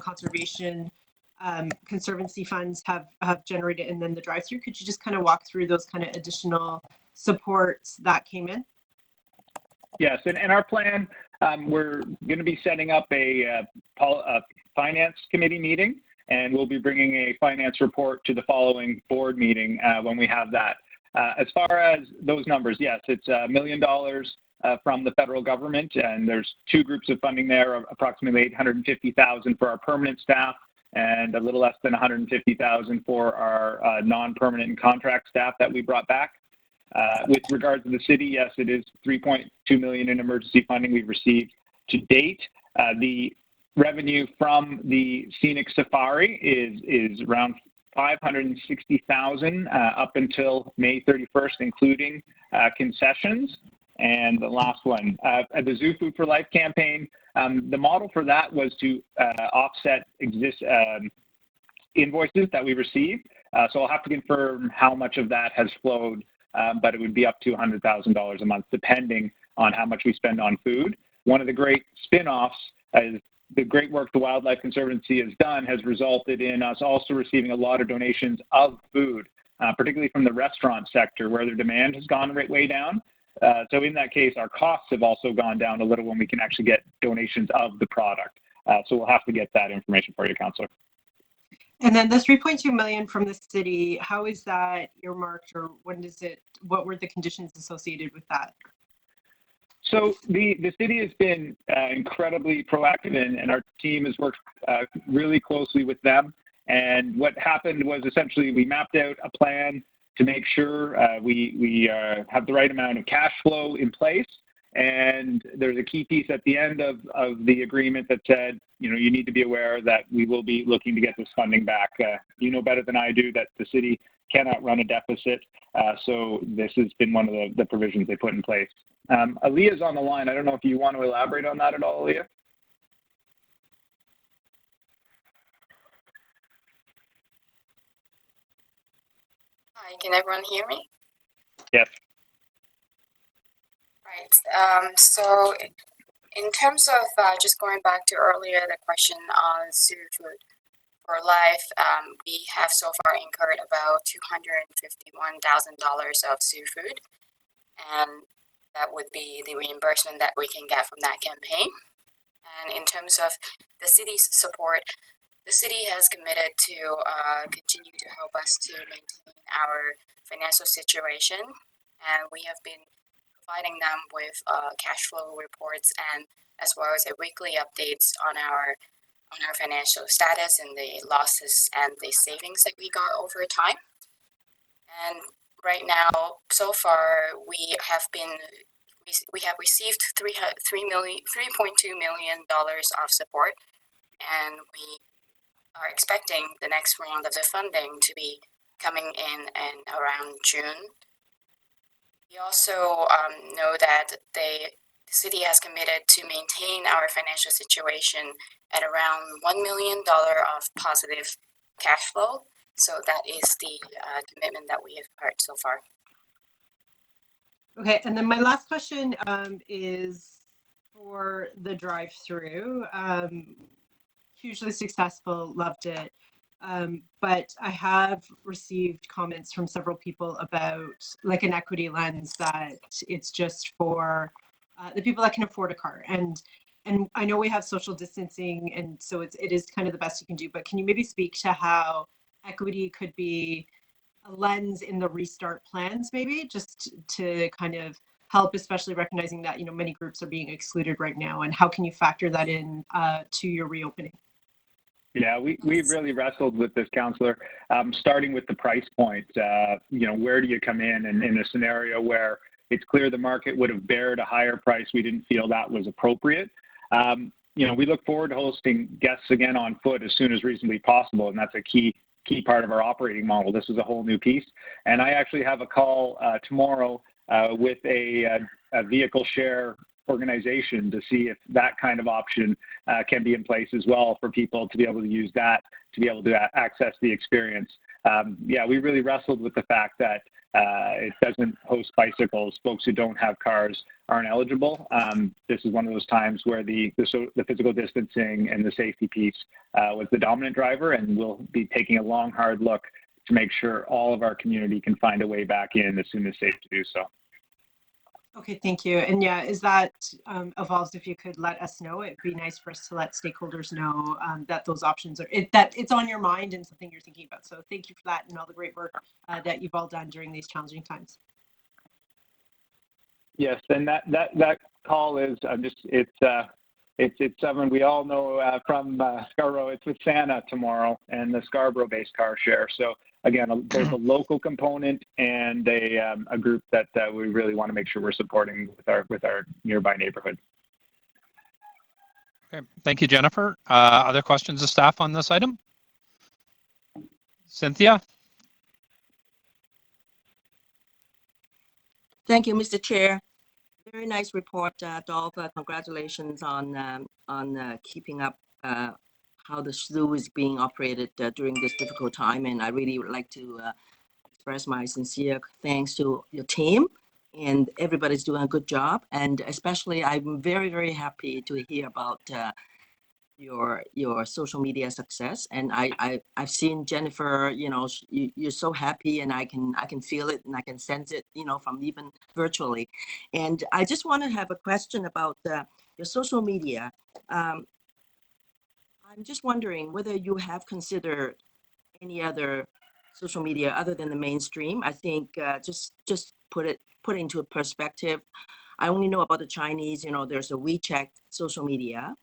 conservancy funds have generated, and then the drive-through. Could you just kind of walk through those kind of additional supports that came in? Yes, and our plan, we're going to be setting up a finance committee meeting, and we'll be bringing a finance report to the following board meeting when we have that. As far as those numbers, yes, it's $1 million from the federal government, and there's 2 groups of funding there, approximately 850,000 for our permanent staff and a little less than 150,000 for our non-permanent and contract staff that we brought back. With regard to the city, yes, it is 3.2 million in emergency funding we've received to date. The revenue from the scenic safari is around 560,000 up until May 31st, including concessions. And the last one, the Zoo Food for Life campaign, the model for that was to offset invoices that we received. So I'll have to confirm how much of that has flowed, but it would be up to $100,000 a month, depending on how much we spend on food. One of the great spin-offs is the great work the Wildlife Conservancy has done has resulted in us also receiving a lot of donations of food, particularly from the restaurant sector, where their demand has gone way down. So in that case, our costs have also gone down a little when we can actually get donations of the product. So we'll have to get that information for you, Councillor. And then the 3.2 million from the city, how is that earmarked, or what were the conditions associated with that? So the city has been incredibly proactive, and our team has worked really closely with them. And what happened was essentially we mapped out a plan to make sure we have the right amount of cash flow in place. And there's a key piece at the end of the agreement that said, you need to be aware that we will be looking to get this funding back. You know better than I do that the city cannot run a deficit. So this has been one of the provisions they put in place. Aaliyah's on the line. I don't know if you want to elaborate on that at all, Aaliyah. Hi, can everyone hear me? Yes. Right. So in terms of just going back to earlier, the question on Zoo Food for Life, we have so far incurred about $251,000 of zoo food, and that would be the reimbursement that we can get from that campaign. And in terms of the city's support, the city has committed to continue to help us to maintain our financial situation, and we have been providing them with cash flow reports and as well as a weekly updates on our financial status and the losses and the savings that we got over time. And right now, so far, we have received $3.2 million of support, and we are expecting the next round of the funding to be coming in around June. We also know that the city has committed to maintain our financial situation at around $1 million of positive cash flow. So that is the commitment that we have heard so far. Okay, and then my last question is for the drive-through. Hugely successful, loved it. But I have received comments from several people about like an equity lens, that it's just for the people that can afford a car. And I know we have social distancing, and so it is kind of the best you can do, but can you maybe speak to how equity could be a lens in the restart plans, maybe just to kind of help, especially recognizing that, you know, many groups are being excluded right now, and how can you factor that in to your reopening? Yeah, we really wrestled with this, Councillor, starting with the price point. You know, where do you come in a scenario where it's clear the market would have bared a higher price? We didn't feel that was appropriate. You know, we look forward to hosting guests again on foot as soon as reasonably possible, and that's a key part of our operating model. This is a whole new piece, and I actually have a call tomorrow with a vehicle share organization to see if that kind of option can be in place as well for people to be able to use that, to be able to access the experience. Yeah, we really wrestled with the fact that it doesn't host bicycles. Folks who don't have cars aren't eligible. This is one of those times where the physical distancing and the safety piece was the dominant driver, and we'll be taking a long, hard look to make sure all of our community can find a way back in as soon as safe to do so. Okay, thank you. And yeah, as that evolves, if you could let us know, it'd be nice for us to let stakeholders know that those options are, that it's on your mind and something you're thinking about. So thank you for that and all the great work that you've all done during these challenging times. Yes, and that call is it's someone we all know from Scarborough. It's with Santa tomorrow and the Scarborough-based car share. So again, both a local component and a group that we really want to make sure we're supporting with our nearby neighborhood. Okay, thank you, Jennifer. Other questions of staff on this item? Cynthia? Thank you, Mr. Chair. Very nice report, Dolph. Congratulations on keeping up how the SLU is being operated during this difficult time. And I really would like to express my sincere thanks to your team, and everybody's doing a good job. And especially, I'm very, very happy to hear about your social media success. And I've seen Jennifer, you know, you're so happy, and I can feel it and I can sense it, you know, from even virtually. And I just want to have a question about your social media. I'm just wondering whether you have considered any other social media other than the mainstream. I think just put it into perspective. I only know about the Chinese. You know, there's a WeChat social media,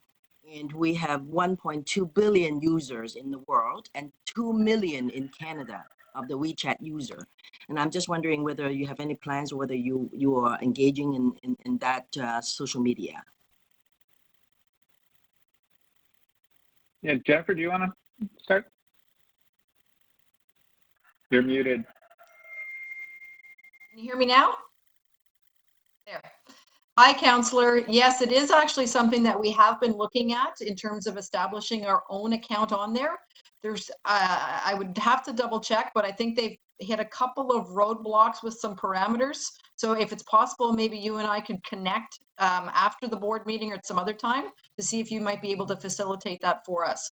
and we have 1.2 billion users in the world and 2 million in Canada of the WeChat user. And I'm just wondering whether you have any plans or whether you are engaging in that social media. Yeah, Jennifer, do you want to start? You're muted. Can you hear me now? There. Hi, Councillor. Yes, it is actually something that we have been looking at in terms of establishing our own account on there. There's, I would have to double check, but I think they've hit a couple of roadblocks with some parameters. So if it's possible, maybe you and I could connect after the board meeting or at some other time to see if you might be able to facilitate that for us.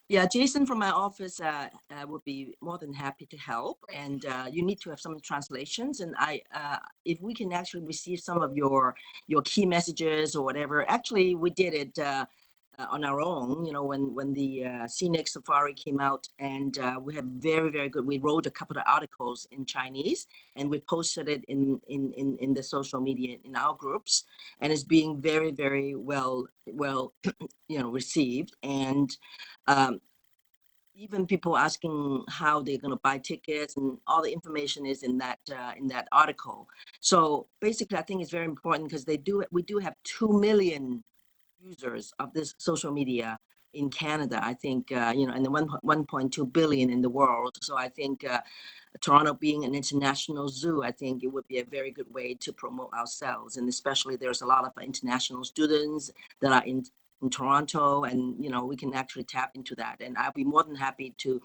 Yeah, Jason from my office would be more than happy to help. And you need to have some translations. And if we can actually receive some of your key messages or whatever, actually we did it on our own, when the scenic safari came out, and we have very, very good. We wrote a couple of articles in Chinese, and we posted it in the social media in our groups, and it's being very, very well received. And even people asking how they're going to buy tickets, and all the information is in that article. So basically, I think it's very important because we do have 2 million users of this social media in Canada, I think, and the 1.2 billion in the world. So I think Toronto being an international zoo, I think it would be a very good way to promote ourselves. And especially there's a lot of international students that are in Toronto, and we can actually tap into that. And I'll be more than happy to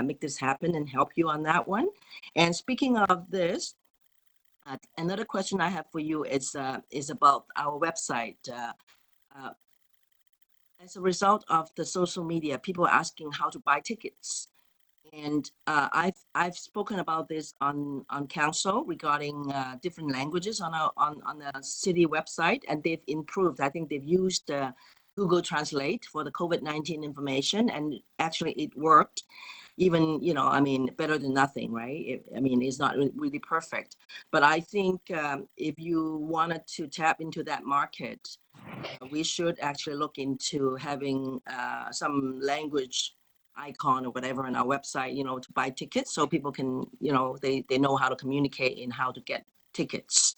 make this happen and help you on that one. And speaking of this, another question I have for you is about our website. As a result of the social media, people are asking how to buy tickets. And I've spoken about this on council regarding different languages on the city website, and they've improved. I think they've used Google Translate for the COVID-19 information, and actually it worked. Even better than nothing, right? It's not really perfect, but I think if you wanted to tap into that market, we should actually look into having some language icon or whatever on our website, to buy tickets, so people can, they know how to communicate and how to get tickets.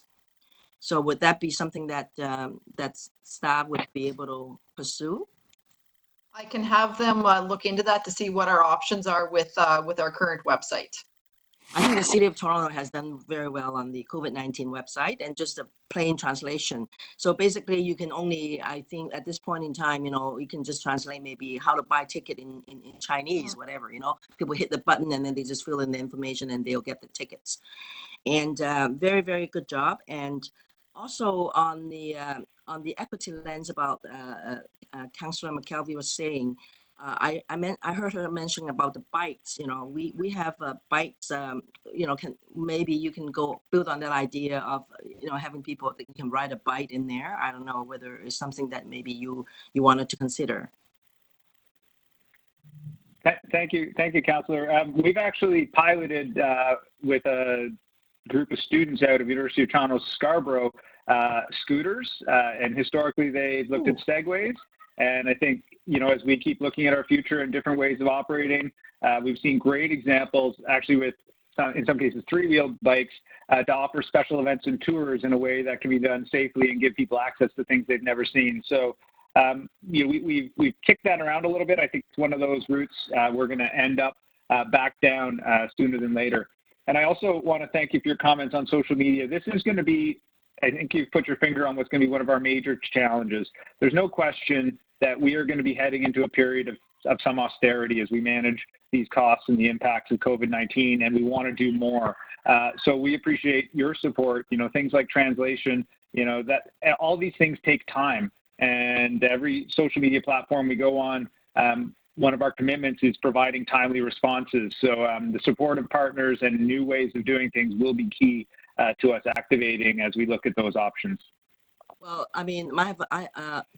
So would that be something that staff would be able to pursue? I can have them look into that to see what our options are with our current website. I think the City of Toronto has done very well on the COVID-19 website, and just a plain translation. So basically you can only, I think at this point in time, you can just translate maybe how to buy ticket in Chinese, whatever, people hit the button and then they just fill in the information and they'll get the tickets. And very, very good job. And also on the equity lens about Councillor McKelvey was saying, I heard her mention about the bikes. We have bikes. Maybe you can go build on that idea of having people that can ride a bike in there. I don't know whether it's something that maybe you wanted to consider. Thank you, Councillor. We've actually piloted with a group of students out of University of Toronto Scarborough scooters, and historically they've looked at segways. And I think, as we keep looking at our future and different ways of operating, we've seen great examples actually with, in some cases, three-wheeled bikes to offer special events and tours in a way that can be done safely and give people access to things they've never seen. So, we've kicked that around a little bit. I think it's one of those routes we're going to end up back down sooner than later. And I also want to thank you for your comments on social media. This is going to be, I think you've put your finger on what's going to be one of our major challenges. There's no question that we are going to be heading into a period of some austerity as we manage these costs and the impacts of COVID-19, and we want to do more. So we appreciate your support. Things like translation, that all these things take time, and every social media platform we go on, one of our commitments is providing timely responses. So the support of partners and new ways of doing things will be key to us activating as we look at those options. Well,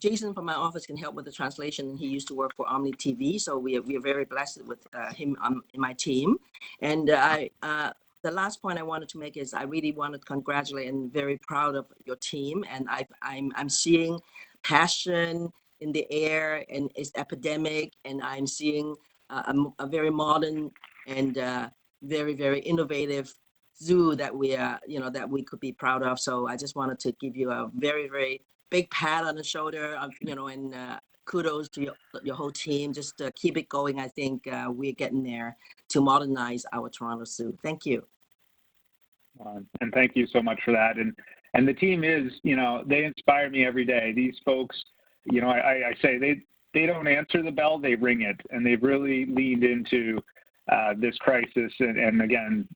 Jason from my office can help with the translation. He used to work for Omni TV, so we are very blessed with him in my team. And the last point I wanted to make is I really want to congratulate and very proud of your team. And I'm seeing passion in the air, and it's epidemic. And I'm seeing a very modern and very, very innovative zoo that we that we could be proud of. So I just wanted to give you a very, very big pat on the shoulder, and kudos to your whole team. Just keep it going. I think we're getting there to modernize our Toronto Zoo. Thank you. And thank you so much for that. And the team is, they inspire me every day. These folks, I say they don't answer the bell, they ring it, and they've really leaned into this crisis and again,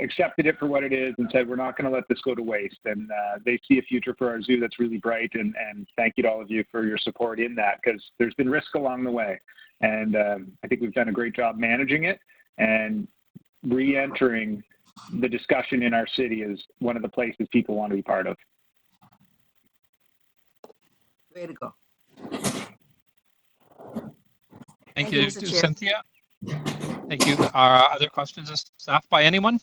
accepted it for what it is and said, we're not going to let this go to waste. And they see a future for our zoo that's really bright. And thank you to all of you for your support in that, because there's been risk along the way. And I think we've done a great job managing it, and re-entering the discussion in our city is one of the places people want to be part of. Way to go. Thank Thank you, you, Mr. Chair. Cynthia. Thank you. Other questions of staff by anyone?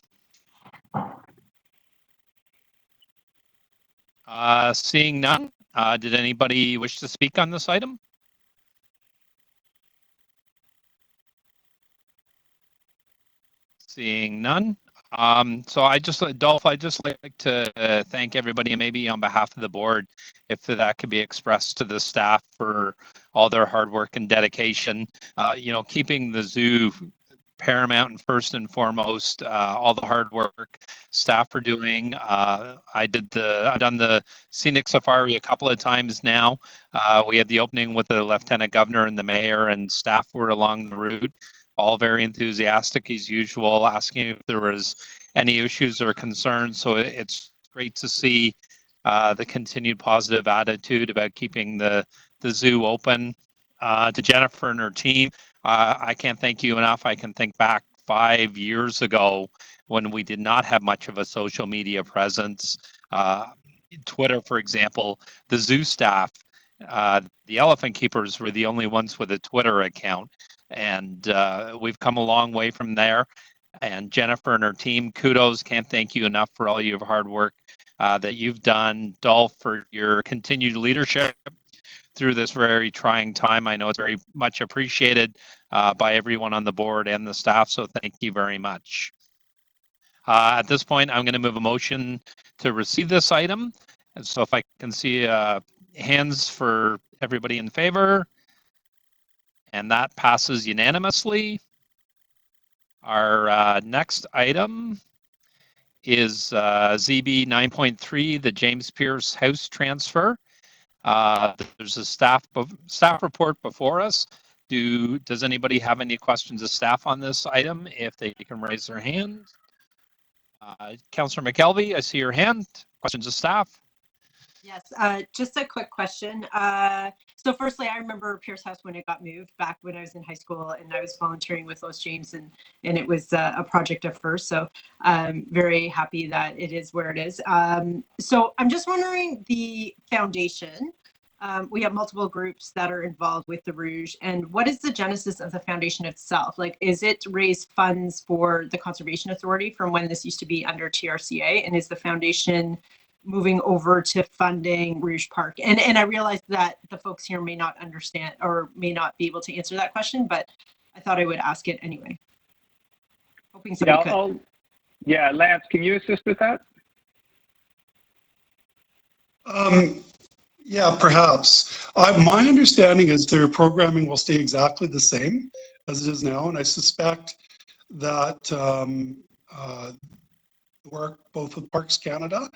Seeing none, did anybody wish to speak on this item? Seeing none. So Dolph, I'd just like to thank everybody, and maybe on behalf of the board, if that could be expressed to the staff for all their hard work and dedication. Keeping the zoo paramount and first and foremost, all the hard work staff are doing. I've done the scenic safari a couple of times now. We had the opening with the lieutenant governor and the mayor, and staff were along the route, all very enthusiastic as usual, asking if there was any issues or concerns. So it's great to see the continued positive attitude about keeping the zoo open. To Jennifer and her team, I can't thank you enough. I can think back 5 years ago when we did not have much of a social media presence. Twitter, for example, the zoo staff, the elephant keepers were the only ones with a Twitter account. And we've come a long way from there. And Jennifer and her team, kudos, can't thank you enough for all your hard work that you've done. Dolph, for your continued leadership through this very trying time. I know it's very much appreciated by everyone on the board and the staff, so thank you very much. At this point, I'm going to move a motion to receive this item. And so if I can see hands for everybody in favor, and that passes unanimously. Our next item is ZB 9.3, the James Pearse house transfer. There's a staff report before us. Does anybody have any questions of staff on this item? If they can raise their hand. Councillor McKelvey, I see your hand. Questions of staff? Yes, just a quick question. So firstly, I remember Pearse House when it got moved back when I was in high school, and I was volunteering with Lois James, and it was a project at first. So I'm very happy that it is where it is. So I'm just wondering, the foundation, we have multiple groups that are involved with the Rouge, and what is the genesis of the foundation itself? Like, is it raise funds for the Conservation Authority from when this used to be under TRCA, and is the foundation moving over to funding Rouge Park? And I realize that the folks here may not understand or may not be able to answer that question, but I thought I would ask it anyway. Hoping somebody could. Yeah, Lance, can you assist with that? Yeah, perhaps. My understanding is their programming will stay exactly the same as it is now, and I suspect that work both with Parks Canada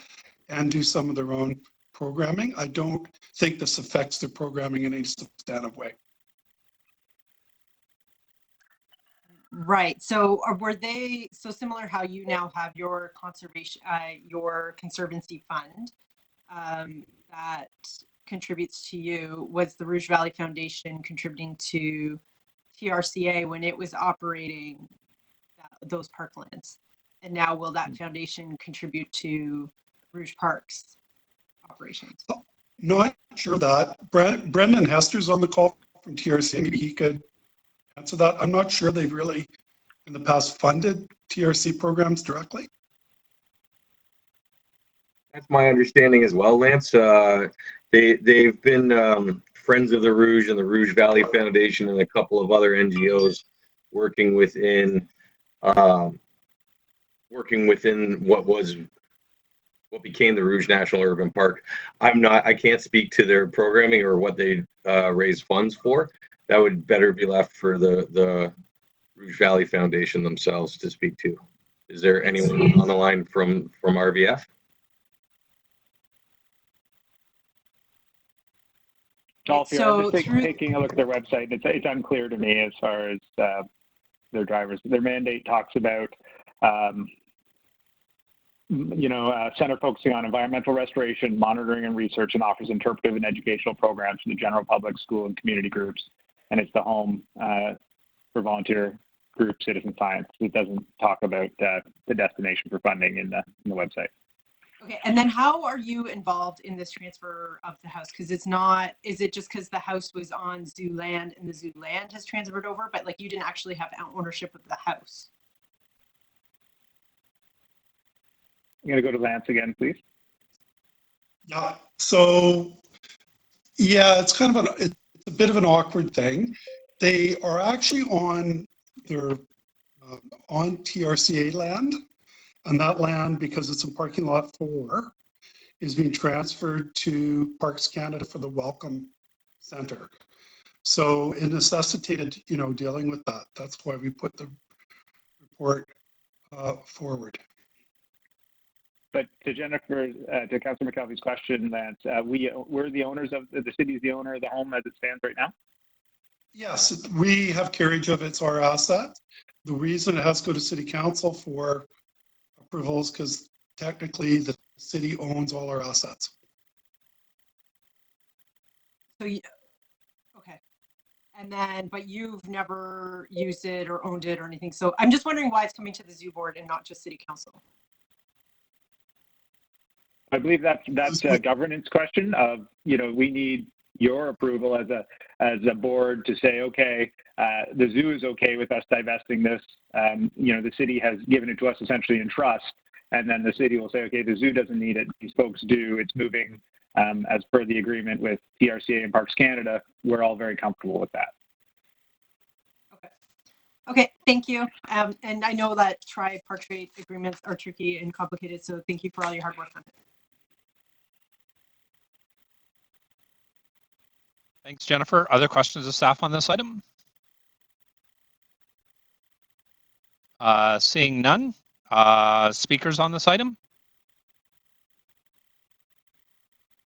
and do some of their own programming. I don't think this affects their programming in any substantive way. Right. So were they so similar how you now have your conservation, your conservancy fund that contributes to you? Was the Rouge Valley Foundation contributing to TRCA when it was operating those parklands? And now will that foundation contribute to Rouge Park's operations? Not sure that. Brendan Hester's on the call from TRC. Maybe he could answer that. I'm not sure they've really in the past funded TRC programs directly. That's my understanding as well, Lance. They've been friends of the Rouge and the Rouge Valley Foundation and a couple of other NGOs working within what became the Rouge National Urban Park. I can't speak to their programming or what they raise funds for. That would better be left for the Rouge Valley Foundation themselves to speak to. Is there anyone on the line from RVF? Dolph, So just taking a look at their website, it's unclear to me as far as their drivers. Their mandate talks about center focusing on environmental restoration, monitoring and research, and offers interpretive and educational programs for the general public, school, and community groups. And it's the home for volunteer group citizen science. It doesn't talk about the destination for funding in the website. Okay, and then how are you involved in this transfer of the house? Because it's not, is it just because the house was on zoo land and the zoo land has transferred over, but like you didn't actually have ownership of the house? I'm going to go to Lance again, please. Yeah, so, yeah, it's kind of it's a bit of an awkward thing. They are actually on their, on TRCA land, and that land, because it's in parking lot 4, is being transferred to Parks Canada for the Welcome Center. So it necessitated, dealing with that. That's why we put the report forward. But to Jennifer, to Councilor McKelvey's question, Lance, we're the owners of the city's the owner of the home as it stands right now. Yes, we have carriage of it's our asset. The reason it has to go to City Council for approval is because technically the city owns all our assets. So you, okay. And then, but you've never used it or owned it or anything. So I'm just wondering why it's coming to the zoo board and not just City Council. I believe that's a governance question of, we need your approval as a board to say, okay, the zoo is okay with us divesting this. The city has given it to us essentially in trust, and then the city will say, okay, the zoo doesn't need it. These folks do. It's moving as per the agreement with TRCA and Parks Canada. We're all very comfortable with that. Okay, thank you. And I know that tripartite agreements are tricky and complicated, so thank you for all your hard work on it. Thanks, Jennifer. Other questions of staff on this item? Seeing none. Speakers on this item?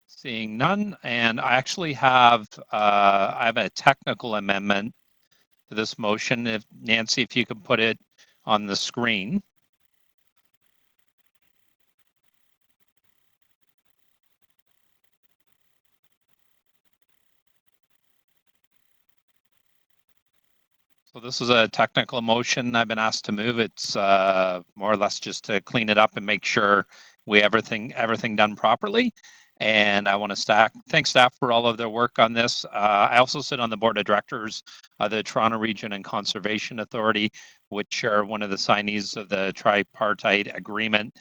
Seeing none. And I actually have a technical amendment to this motion. If Nancy, if you could put it on the screen. So this is a technical motion I've been asked to move. It's more or less just to clean it up and make sure we everything done properly. And I want to thank staff for all of their work on this. I also sit on the board of directors of the Toronto Region and Conservation Authority, which are one of the signees of the tripartite agreement.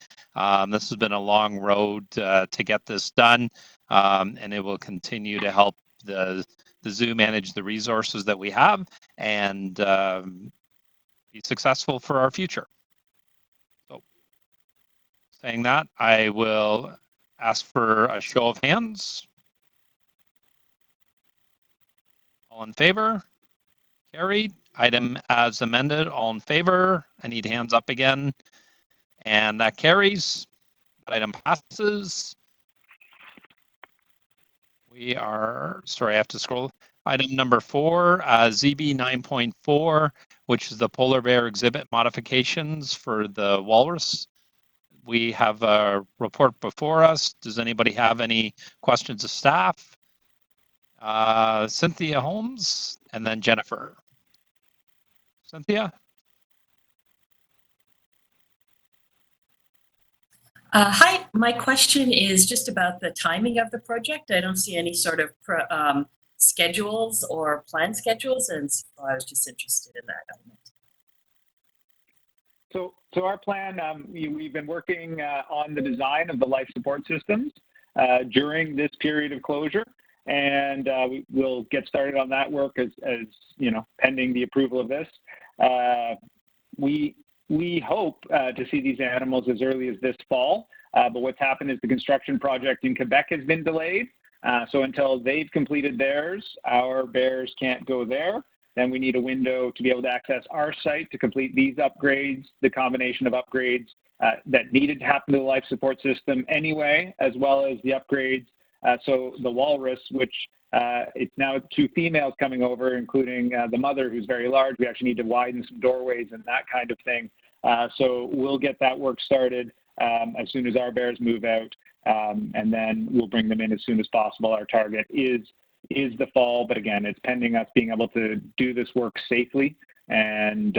This has been a long road to get this done, and it will continue to help the zoo manage the resources that we have and be successful for our future. So saying that, I will ask for a show of hands. All in favor? Carried. Item as amended. All in favor? I need hands up again. And that carries. Item passes. We are, sorry, I have to scroll. Item number 4, ZB 9.4, which is the polar bear exhibit modifications for the Walrus. We have a report before us. Does anybody have any questions of staff? Cynthia Holmes and then Jennifer. Cynthia? Hi, my question is just about the timing of the project. I don't see any sort of schedules or planned schedules, and so I was just interested in that element. So our plan, we've been working on the design of the life support systems during this period of closure, and we'll get started on that work as pending the approval of this. We hope to see these animals as early as this fall, but what's happened is the construction project in Quebec has been delayed. So until they've completed theirs, our bears can't go there. Then we need a window to be able to access our site to complete these upgrades, the combination of upgrades that needed to happen to the life support system anyway, as well as the upgrades. So the Walrus, which it's now 2 females coming over, including the mother, who's very large. We actually need to widen some doorways and that kind of thing. So we'll get that work started as soon as our bears move out, and then we'll bring them in as soon as possible. Our target is the fall, but again, it's pending us being able to do this work safely And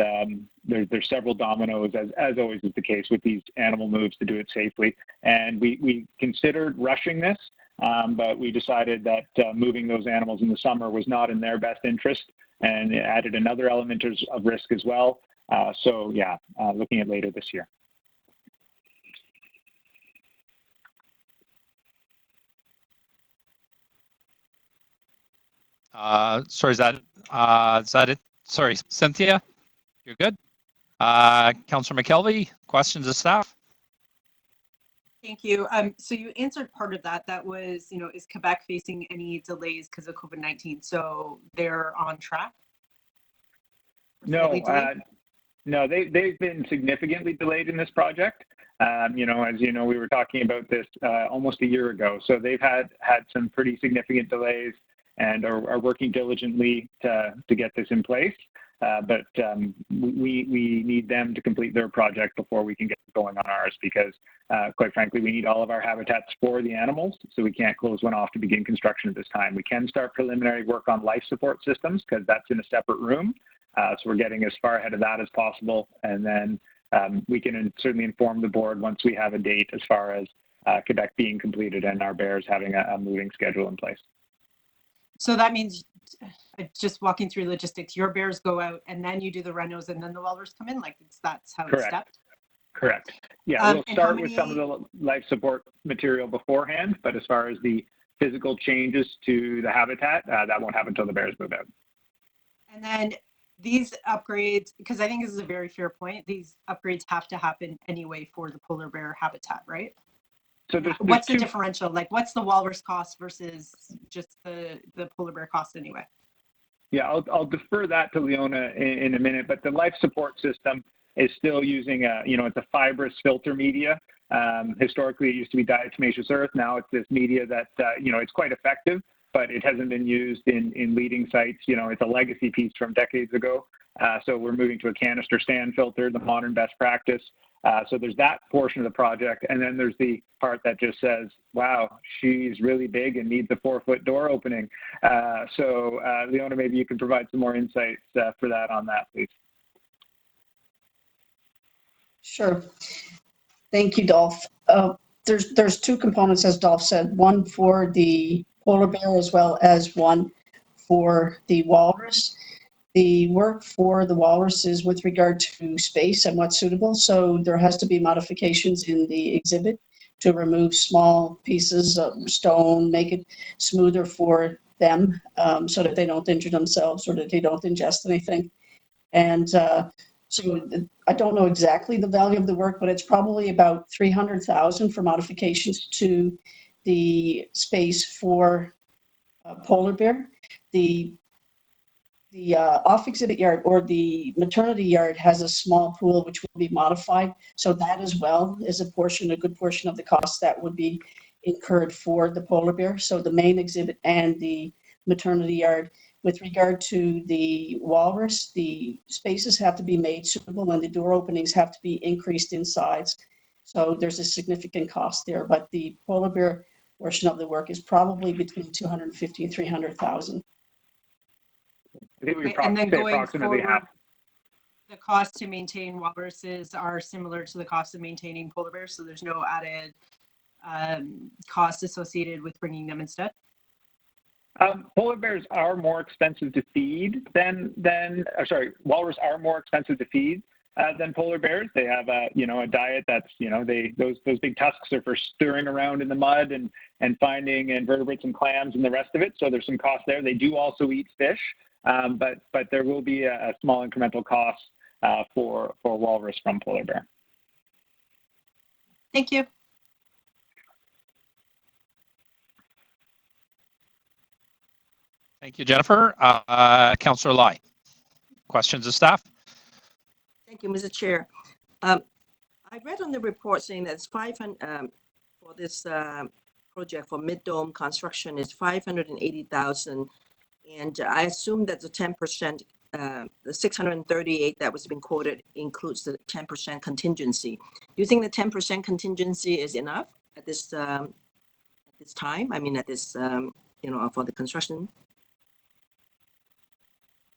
there's several dominoes, as always is the case with these animal moves, to do it safely. And we considered rushing this, but we decided that moving those animals in the summer was not in their best interest, and it added another element of risk as well. So yeah, looking at later this year. Sorry, is that it? Sorry, Cynthia, you're good? Councillor McKelvey, questions of staff? Thank you. So you answered part of that. That was, is Quebec facing any delays because of COVID-19? So they're on track? No, no, they've been significantly delayed in this project. As you know, we were talking about this almost a year ago. So they've had some pretty significant delays and are working diligently to get this in place. But we need them to complete their project before we can get going on ours, because quite frankly, we need all of our habitats for the animals, so we can't close one off to begin construction at this time. We can start preliminary work on life support systems because that's in a separate room. So we're getting as far ahead of that as possible. And then we can certainly inform the board once we have a date as far as Quebec being completed and our bears having a moving schedule in place. So that means, just walking through logistics, your bears go out and then you do the renos and then the walrus come in? That's how it's stepped? Correct. Yeah, we'll start with some of the life support material beforehand, but as far as the physical changes to the habitat, that won't happen until the bears move out. And then these upgrades, because I think this is a very fair point, these upgrades have to happen anyway for the polar bear habitat, right? So what's the differential? What's the walrus cost versus just the polar bear cost anyway? Yeah, I'll defer that to Leona in a minute, but the life support system is still using it's a fibrous filter media. Historically, it used to be diatomaceous earth. Now it's this media that, it's quite effective, but it hasn't been used in leading sites. It's a legacy piece from decades ago. So we're moving to a canister stand filter, the modern best practice. So there's that portion of the project. And then there's the part that just says, wow, she's really big and needs a 4-foot door opening. So Leona, maybe you can provide some more insights for that on that, please. Sure. Thank you, Dolph. There's two components, as Dolph said, one for the polar bear as well as one for the walrus. The work for the walrus is with regard to space and what's suitable. So there has to be modifications in the exhibit to remove small pieces of stone, make it smoother for them so that they don't injure themselves or that they don't ingest anything. And so I don't know exactly the value of the work, but it's probably about $300,000 for modifications to the space for polar bear. The off-exhibit yard or the maternity yard has a small pool which will be modified. So that as well is a good portion of the cost that would be incurred for the polar bear. So the main exhibit and the maternity yard. With regard to the walrus, the spaces have to be made suitable and the door openings have to be increased in size. So there's a significant cost there, but the polar bear portion of the work is probably between $250,000 and $300,000. And then going forward, the cost to maintain walruses are similar to the cost of maintaining polar bears, so there's no added cost associated with bringing them instead? Polar bears are more expensive to feed walrus are more expensive to feed than polar bears. They have a diet that's, those big tusks are for stirring around in the mud and finding invertebrates and clams and the rest of it. So there's some cost there. They do also eat fish, but there will be a small incremental cost for walrus from polar bear. Thank you. Thank you, Jennifer. Councillor Lai, questions of staff? Thank you, Mr. Chair. I read on the report saying that it's 500 for this project for mid-dome construction is 580,000, and I assume that the 10%, the 638 that was being quoted includes the 10% contingency. Do you think the 10% contingency is enough at this time? I mean, at this for the construction.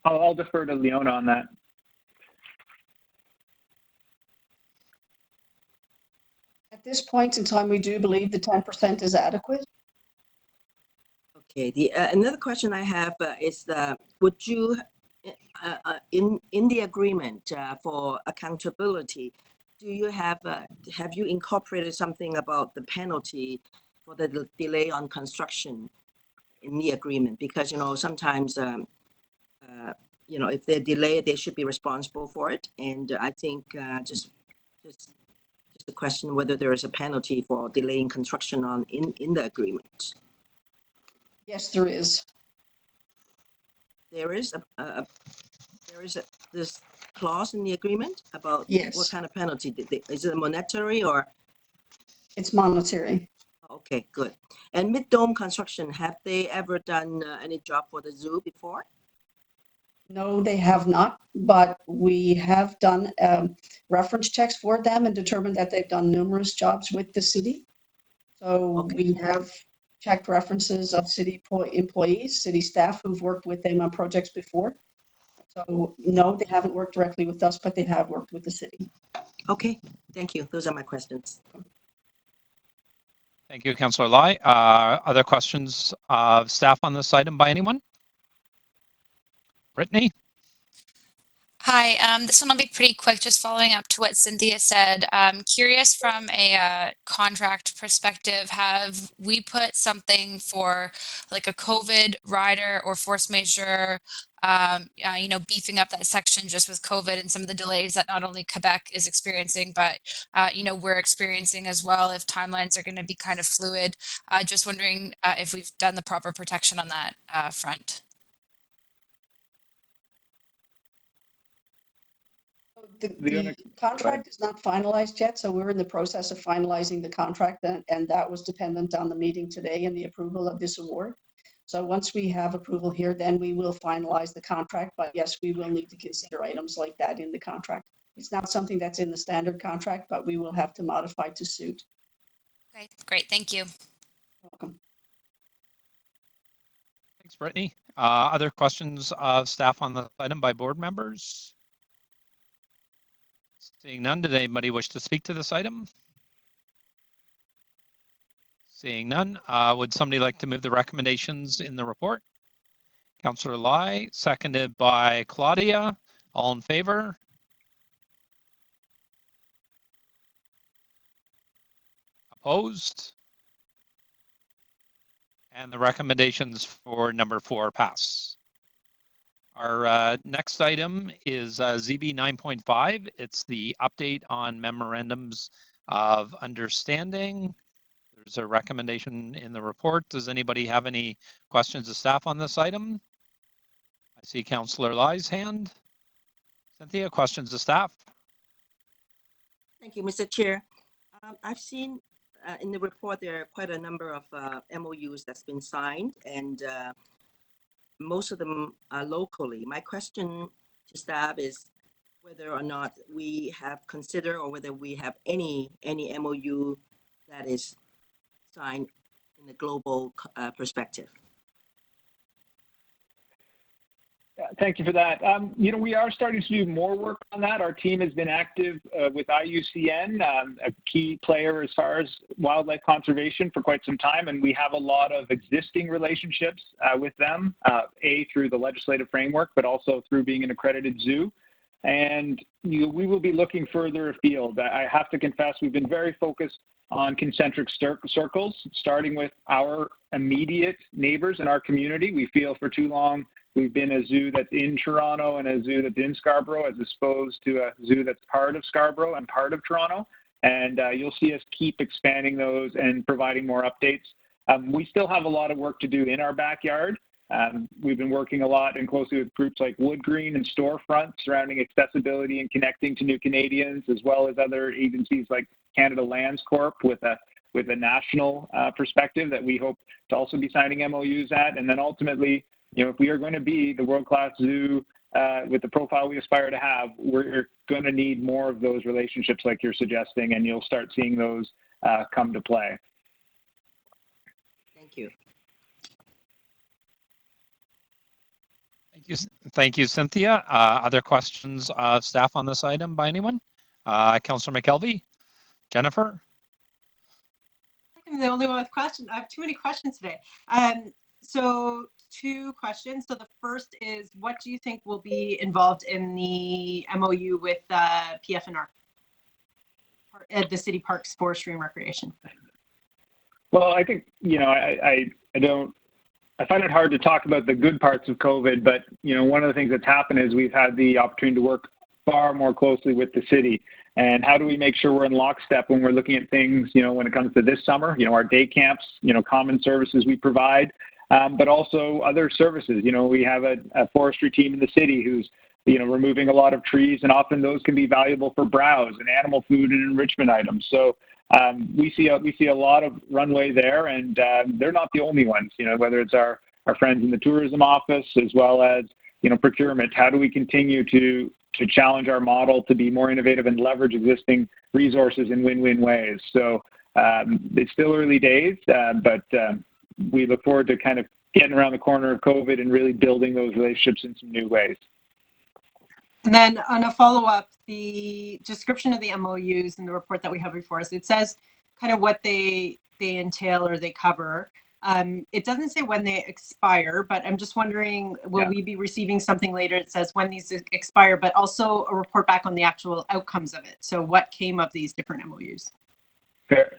I'll defer to Leona on that. this point in time, we do believe the 10% is adequate. Okay, the another question I have is would you in the agreement for accountability, do you have you incorporated something about the penalty for the delay on construction in the agreement? Because sometimes if they're delayed, they should be responsible for it. And I think just a question whether there is a penalty for delaying construction in the agreement. Yes, there is. There is this clause in the agreement about Yes. what kind of penalty? Is it monetary or? It's monetary. Okay, good. And Mid-Dome Construction, have they ever done any job for the zoo before? No, they have not, but we have done reference checks for them and determined that they've done numerous jobs with the city. So Okay. we have checked references of city employees, city staff who've worked with them on projects before. So no, they haven't worked directly with us, but they have worked with the city. Okay, thank you. Those are my questions. Thank you, Councillor Lai. Other questions of staff on this item by anyone? Brittany? Hi, this one will be pretty quick, just following up to what Cynthia said. Curious from a contract perspective, have we put something for like a COVID rider or force majeure, beefing up that section just with COVID and some of the delays that not only Quebec is experiencing, but, we're experiencing as well, if timelines are going to be kind of fluid. Just wondering if we've done the proper protection on that front. The contract is not finalized yet, so we're in the process of finalizing the contract, and that was dependent on the meeting today and the approval of this award. So once we have approval here, then we will finalize the contract, but yes, we will need to consider items like that in the contract. It's not something that's in the standard contract, but we will have to modify to suit. Okay, great, thank you. Welcome. Thanks, Brittany. Other questions of staff on the item by board members? Seeing none, did anybody wish to speak to this item? Seeing none, would somebody like to move the recommendations in the report? Councillor Lai, seconded by Claudia. All in favor? Opposed? And the recommendations for number 4 pass. Our next item is ZB 9.5. It's the update on memorandums of understanding. There's a recommendation in the report. Does anybody have any questions of staff on this item? I see Councillor Lai's hand. Cynthia, questions of staff? Thank you, Mr. Chair. I've seen in the report there are quite a number of MOUs that's been signed, and most of them are locally. My question to staff is whether or not we have considered or whether we have any MOU that is signed in a global perspective. Thank you for that. We are starting to do more work on that. Our team has been active with IUCN, a key player as far as wildlife conservation for quite some time, and we have a lot of existing relationships with them, through the legislative framework, but also through being an accredited zoo. And we will be looking further afield. I have to confess, we've been very focused on concentric circles, starting with our immediate neighbors in our community. We feel for too long we've been a zoo that's in Toronto and a zoo that's in Scarborough, as opposed to a zoo that's part of Scarborough and part of Toronto. And you'll see us keep expanding those and providing more updates. We still have a lot of work to do in our backyard. We've been working a lot and closely with groups like Wood Green and Storefront surrounding accessibility and connecting to new Canadians, as well as other agencies like Canada Lands Corp with a national perspective that we hope to also be signing MOUs at. And then ultimately, if we are going to be the world-class zoo with the profile we aspire to have, we're going to need more of those relationships like you're suggesting, and you'll start seeing those come to play. Thank you. Thank you, Cynthia. Other questions of staff on this item by anyone? Councillor McKelvey? Jennifer? I'm the only one with questions. I have too many questions today. So 2 questions. So the first is, what do you think will be involved in the MOU with PFNR, the City Parks, Forestry and Recreation? Well, I think, I find it hard to talk about the good parts of COVID, but, one of the things that's happened is we've had the opportunity to work far more closely with the city. And how do we make sure we're in lockstep when we're looking at things, when it comes to this summer, our day camps, common services we provide, but also other services. We have a forestry team in the city who's, removing a lot of trees, and often those can be valuable for browse and animal food and enrichment items. So we see a lot of runway there, and they're not the only ones, whether it's our friends in the tourism office as well as, procurement. How do we continue to challenge our model to be more innovative and leverage existing resources in win-win ways? So it's still early days, but we look forward to kind of getting around the corner of COVID and really building those relationships in some new ways. And then on a follow-up, the description of the MOUs and the report that we have before us, it says kind of what they entail or they cover. It doesn't say when they expire, but I'm just wondering, will we be receiving something later that says when these expire, but also a report back on the actual outcomes of it? So what came of these different MOUs?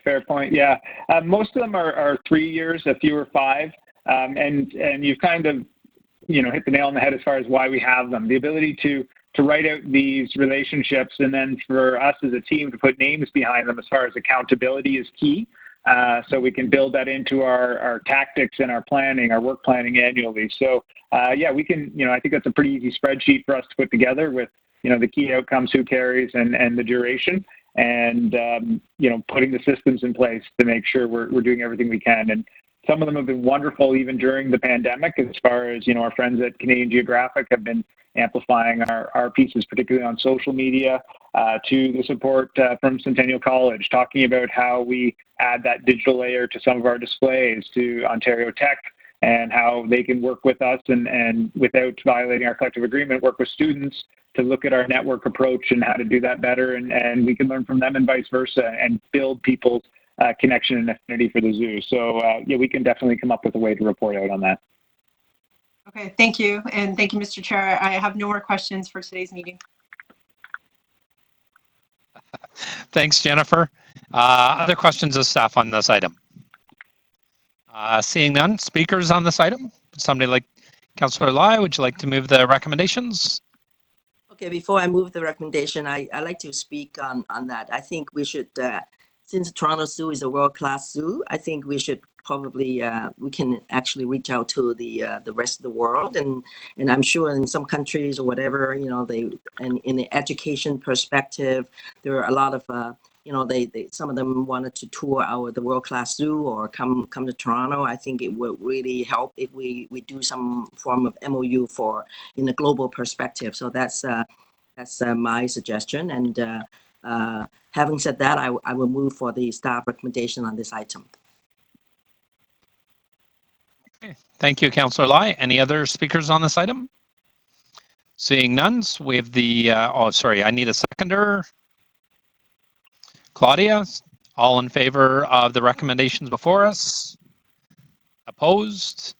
Fair point. Yeah, most of them are 3 years, a few are 5, and you've kind of hit the nail on the head as far as why we have them. The ability to write out these relationships, and then for us as a team to put names behind them as far as accountability is key. So we can build that into our tactics and our planning, our work planning annually. So we can, I think that's a pretty easy spreadsheet for us to put together with, the key outcomes, who carries, and the duration, and, putting the systems in place to make sure we're doing everything we can. And some of them have been wonderful even during the pandemic, as far as, our friends at Canadian Geographic have been amplifying our pieces, particularly on social media, to the support from Centennial College, talking about how we add that digital layer to some of our displays, to Ontario Tech, and how they can work with us and without violating our collective agreement, work with students to look at our network approach and how to do that better. And we can learn from them and vice versa, and build people's connection and affinity for the zoo. So we can definitely come up with a way to report out on that. Okay, thank you. And thank you, Mr. Chair. I have no more questions for today's meeting. Thanks, Jennifer. Other questions of staff on this item? Seeing none, speakers on this item? Somebody like Councillor Lai, would you like to move the recommendations? Okay, before I move the recommendation, I like to speak on that. I think we should, since Toronto Zoo is a world-class zoo, I think we should probably, we can actually reach out to the rest of the world. And I'm sure in some countries or whatever, and in the education perspective, there are a lot of, some of them wanted to tour the world-class zoo or come to Toronto. I think it would really help if we do some form of MOU in a global perspective. So that's my suggestion. And having said that, I will move for the staff recommendation on this item. Okay. Thank you, Councillor Lai. Any other speakers on this item? Seeing none, we have the, I need a seconder. Claudia, all in favor of the recommendations before us? Opposed?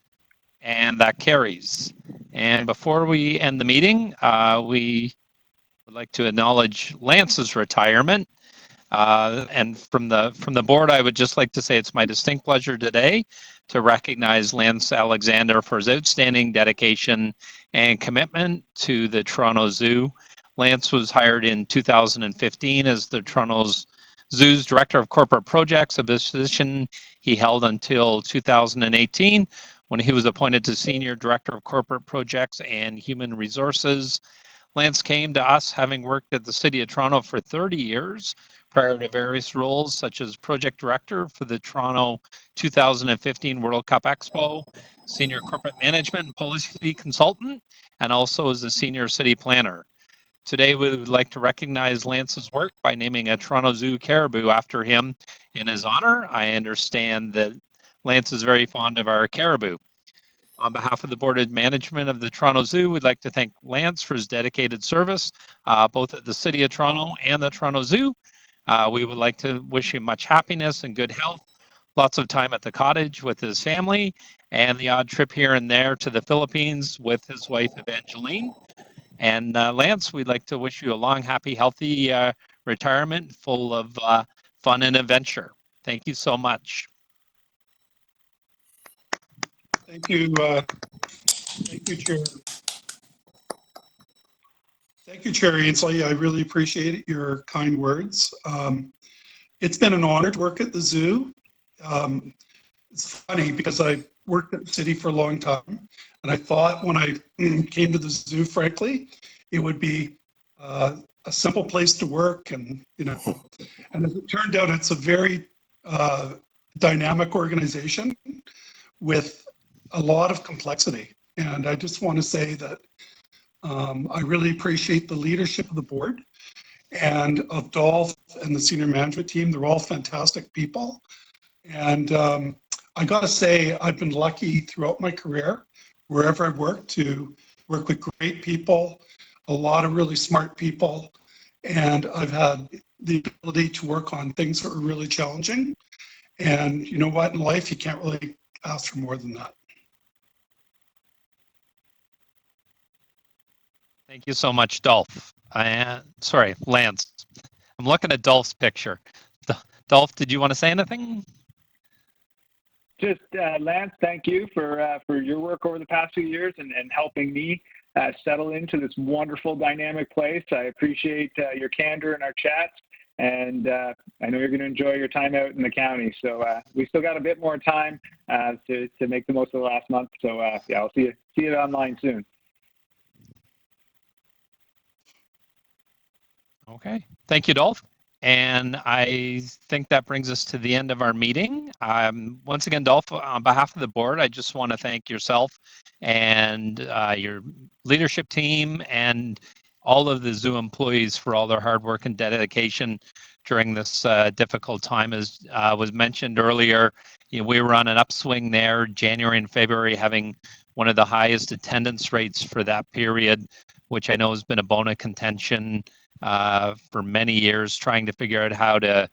And that carries. And before we end the meeting, we would like to acknowledge Lance's retirement. And from the board, I would just like to say it's my distinct pleasure today to recognize Lance Alexander for his outstanding dedication and commitment to the Toronto Zoo. Lance was hired in 2015 as the Toronto Zoo's Director of Corporate Projects, a position he held until 2018, when he was appointed to Senior Director of Corporate Projects and Human Resources. Lance came to us having worked at the City of Toronto for 30 years, prior to various roles such as Project Director for the Toronto 2015 World Cup Expo, Senior Corporate Management and Policy Consultant, and also as a Senior City Planner. Today, we would like to recognize Lance's work by naming a Toronto Zoo caribou after him in his honor. I understand that Lance is very fond of our caribou. On behalf of the Board of Management of the Toronto Zoo, we'd like to thank Lance for his dedicated service, both at the City of Toronto and the Toronto Zoo. We would like to wish him much happiness and good health, lots of time at the cottage with his family and the odd trip here and there to the Philippines with his wife Evangeline. And Lance, we'd like to wish you a long, happy, healthy retirement full of fun and adventure. Thank you so much. Thank you, Chair. Thank you, Chair Ainsley. I really appreciate your kind words. It's been an honor to work at the zoo. It's funny because I worked at the city for a long time, and I thought when I came to the zoo, frankly, it would be a simple place to work, and and as it turned out, it's a very dynamic organization with a lot of complexity. And I just want to say that I really appreciate the leadership of the board and of Dolph and the senior management team. They're all fantastic people. And I got to say, I've been lucky throughout my career, wherever I've worked, to work with great people, a lot of really smart people. And I've had the ability to work on things that were really challenging. And you know what, in life, you can't really ask for more than that. Thank you so much, Dolph. Sorry, Lance. I'm looking at Dolph's picture. Dolph, did you want to say anything? Just Lance, thank you for your work over the past few years and helping me settle into this wonderful dynamic place. I appreciate your candor in our chats, and I know you're going to enjoy your time out in the county. So we still got a bit more time to make the most of the last month. So yeah, I'll see you online soon. Okay, thank you, Dolph. And I think that brings us to the end of our meeting. Once again, Dolph, on behalf of the board, I just want to thank yourself and your leadership team and all of the zoo employees for all their hard work and dedication during this difficult time. As was mentioned earlier, we were on an upswing there, January and February having one of the highest attendance rates for that period, which I know has been a bone of contention for many years, trying to figure out how to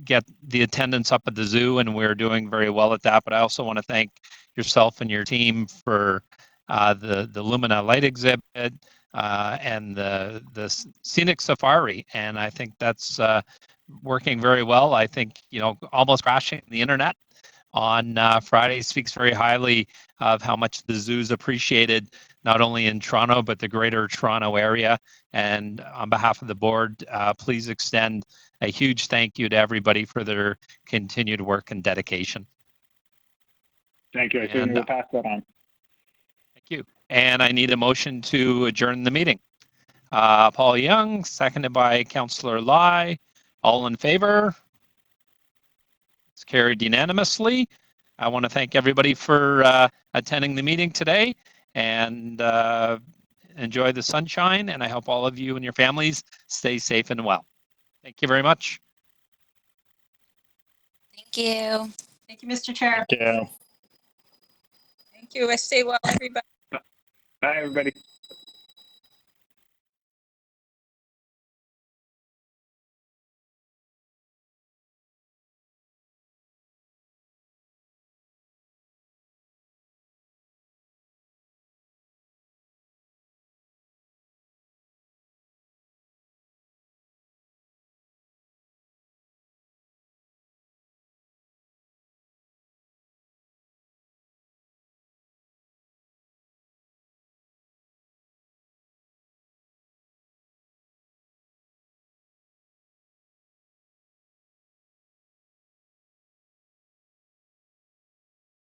get the attendance up at the zoo, and we're doing very well at that. But I also want to thank yourself and your team for the Lumina light exhibit and the scenic safari, and I think that's working very well. I think almost crashing the internet on Friday speaks very highly of how much the zoo's appreciated, not only in Toronto, but the greater Toronto area. And on behalf of the board, please extend a huge thank you to everybody for their continued work and dedication. Thank you. I certainly will pass that on. Thank you. And I need a motion to adjourn the meeting. Paul Young, seconded by Councillor Lai. All in favor? It's carried unanimously. I want to thank everybody for attending the meeting today, and enjoy the sunshine, and I hope all of you and your families stay safe and well. Thank you very much. Thank you. Thank you, Mr. Chair. Thank you. Thank you. Stay well, everybody. Bye, everybody.